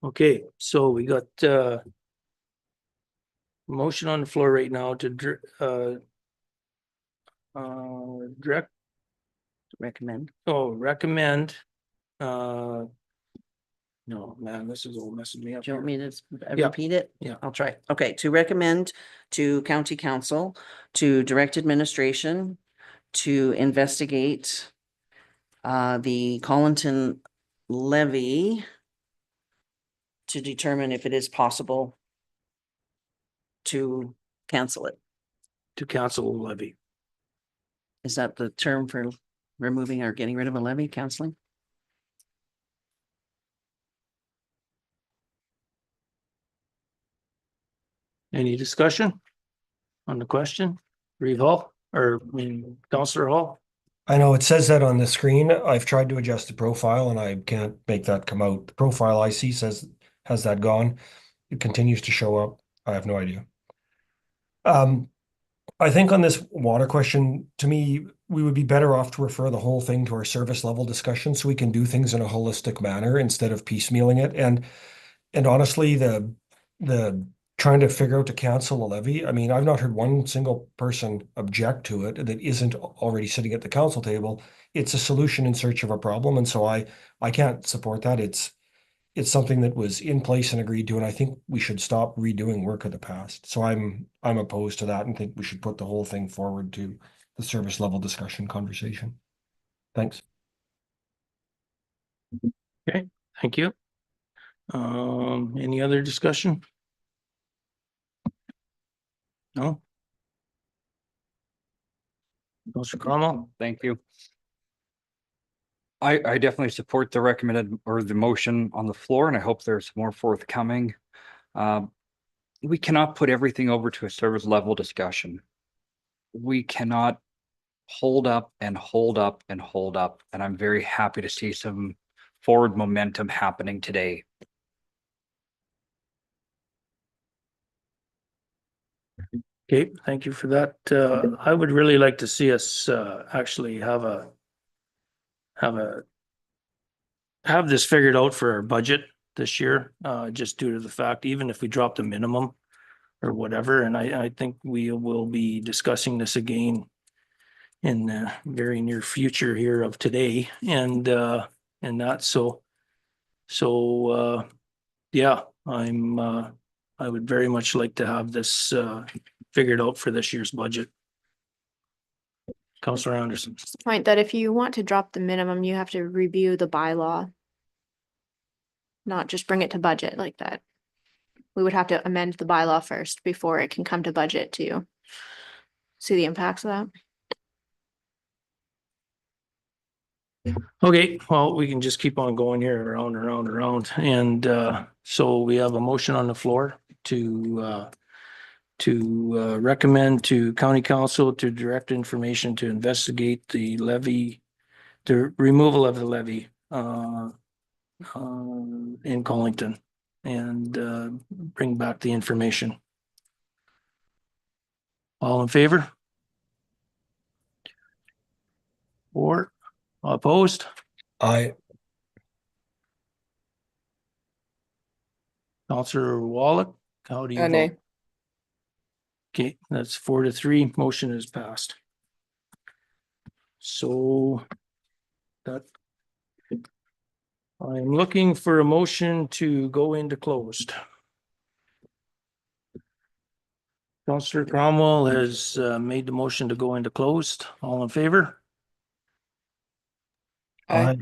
Okay, so we got motion on the floor right now to Recommend. recommend No, man, this is all messing me up. Do you want here. me to Yeah. repeat it? Yeah. I'll try. Okay, to recommend to county council, to direct administration, to investigate the Collinton levy to determine if it is possible to cancel it. To cancel the levy. Is that the term for removing or getting rid of a levy, counseling? Any discussion on the question? Reeve Hall, or I mean, Counselor Hall? I know it says that on the screen. I've tried to adjust the profile and I can't make that come out. The profile I see has that gone. It continues to show up. I have no idea. I think on this water question, to me, we would be better off to refer the whole thing to our service level discussion so we can do things in a holistic manner instead of piecemealing it. And honestly, the trying to figure out to cancel a levy, I mean, I've not heard one single person object to it that isn't already sitting at the council table. It's a solution in search of a problem, and so I can't support that. It's something that was in place and agreed to, and I think we should stop redoing work of the past. So I'm opposed to that and think we should put the whole thing forward to the service level discussion conversation. Thanks. Thank you. Any other discussion? No? Counselor Cromwell? Thank you. I definitely support the recommended or the motion on the floor, and I hope there's more forthcoming. We cannot put everything over to a service level discussion. We cannot hold up and hold up and hold up, and I'm very happy to see some forward momentum happening today. Okay, thank you for that. I would really like to see us actually have this figured out for our budget this year, just due to the fact, even if we drop the minimum or whatever, and I think we will be discussing this again in the very near future here of today, and that, so yeah, I would very much like to have this figured out for this year's budget. Counselor Anderson. Just the point that if you want to drop the minimum, you have to review the bylaw. Not just bring it to budget like that. We would have to amend the bylaw first before it can come to budget to see the impacts of that. Okay, well, we can just keep on going here around, and so we have a motion on the floor to recommend to county council to direct information to investigate the levy, the removal of the levy in Collington, and bring back the information. All in favor? Or opposed? Counselor Wallach, how do you Nay. vote? Okay, that's 4-3. Motion is passed. So that I'm looking for a motion to go into closed. Counselor Cromwell has made the motion to go into closed. All in favor? Aye.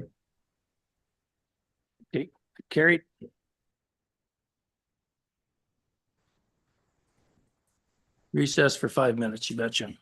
Okay, carried. Recess for 5 minutes, you betcha.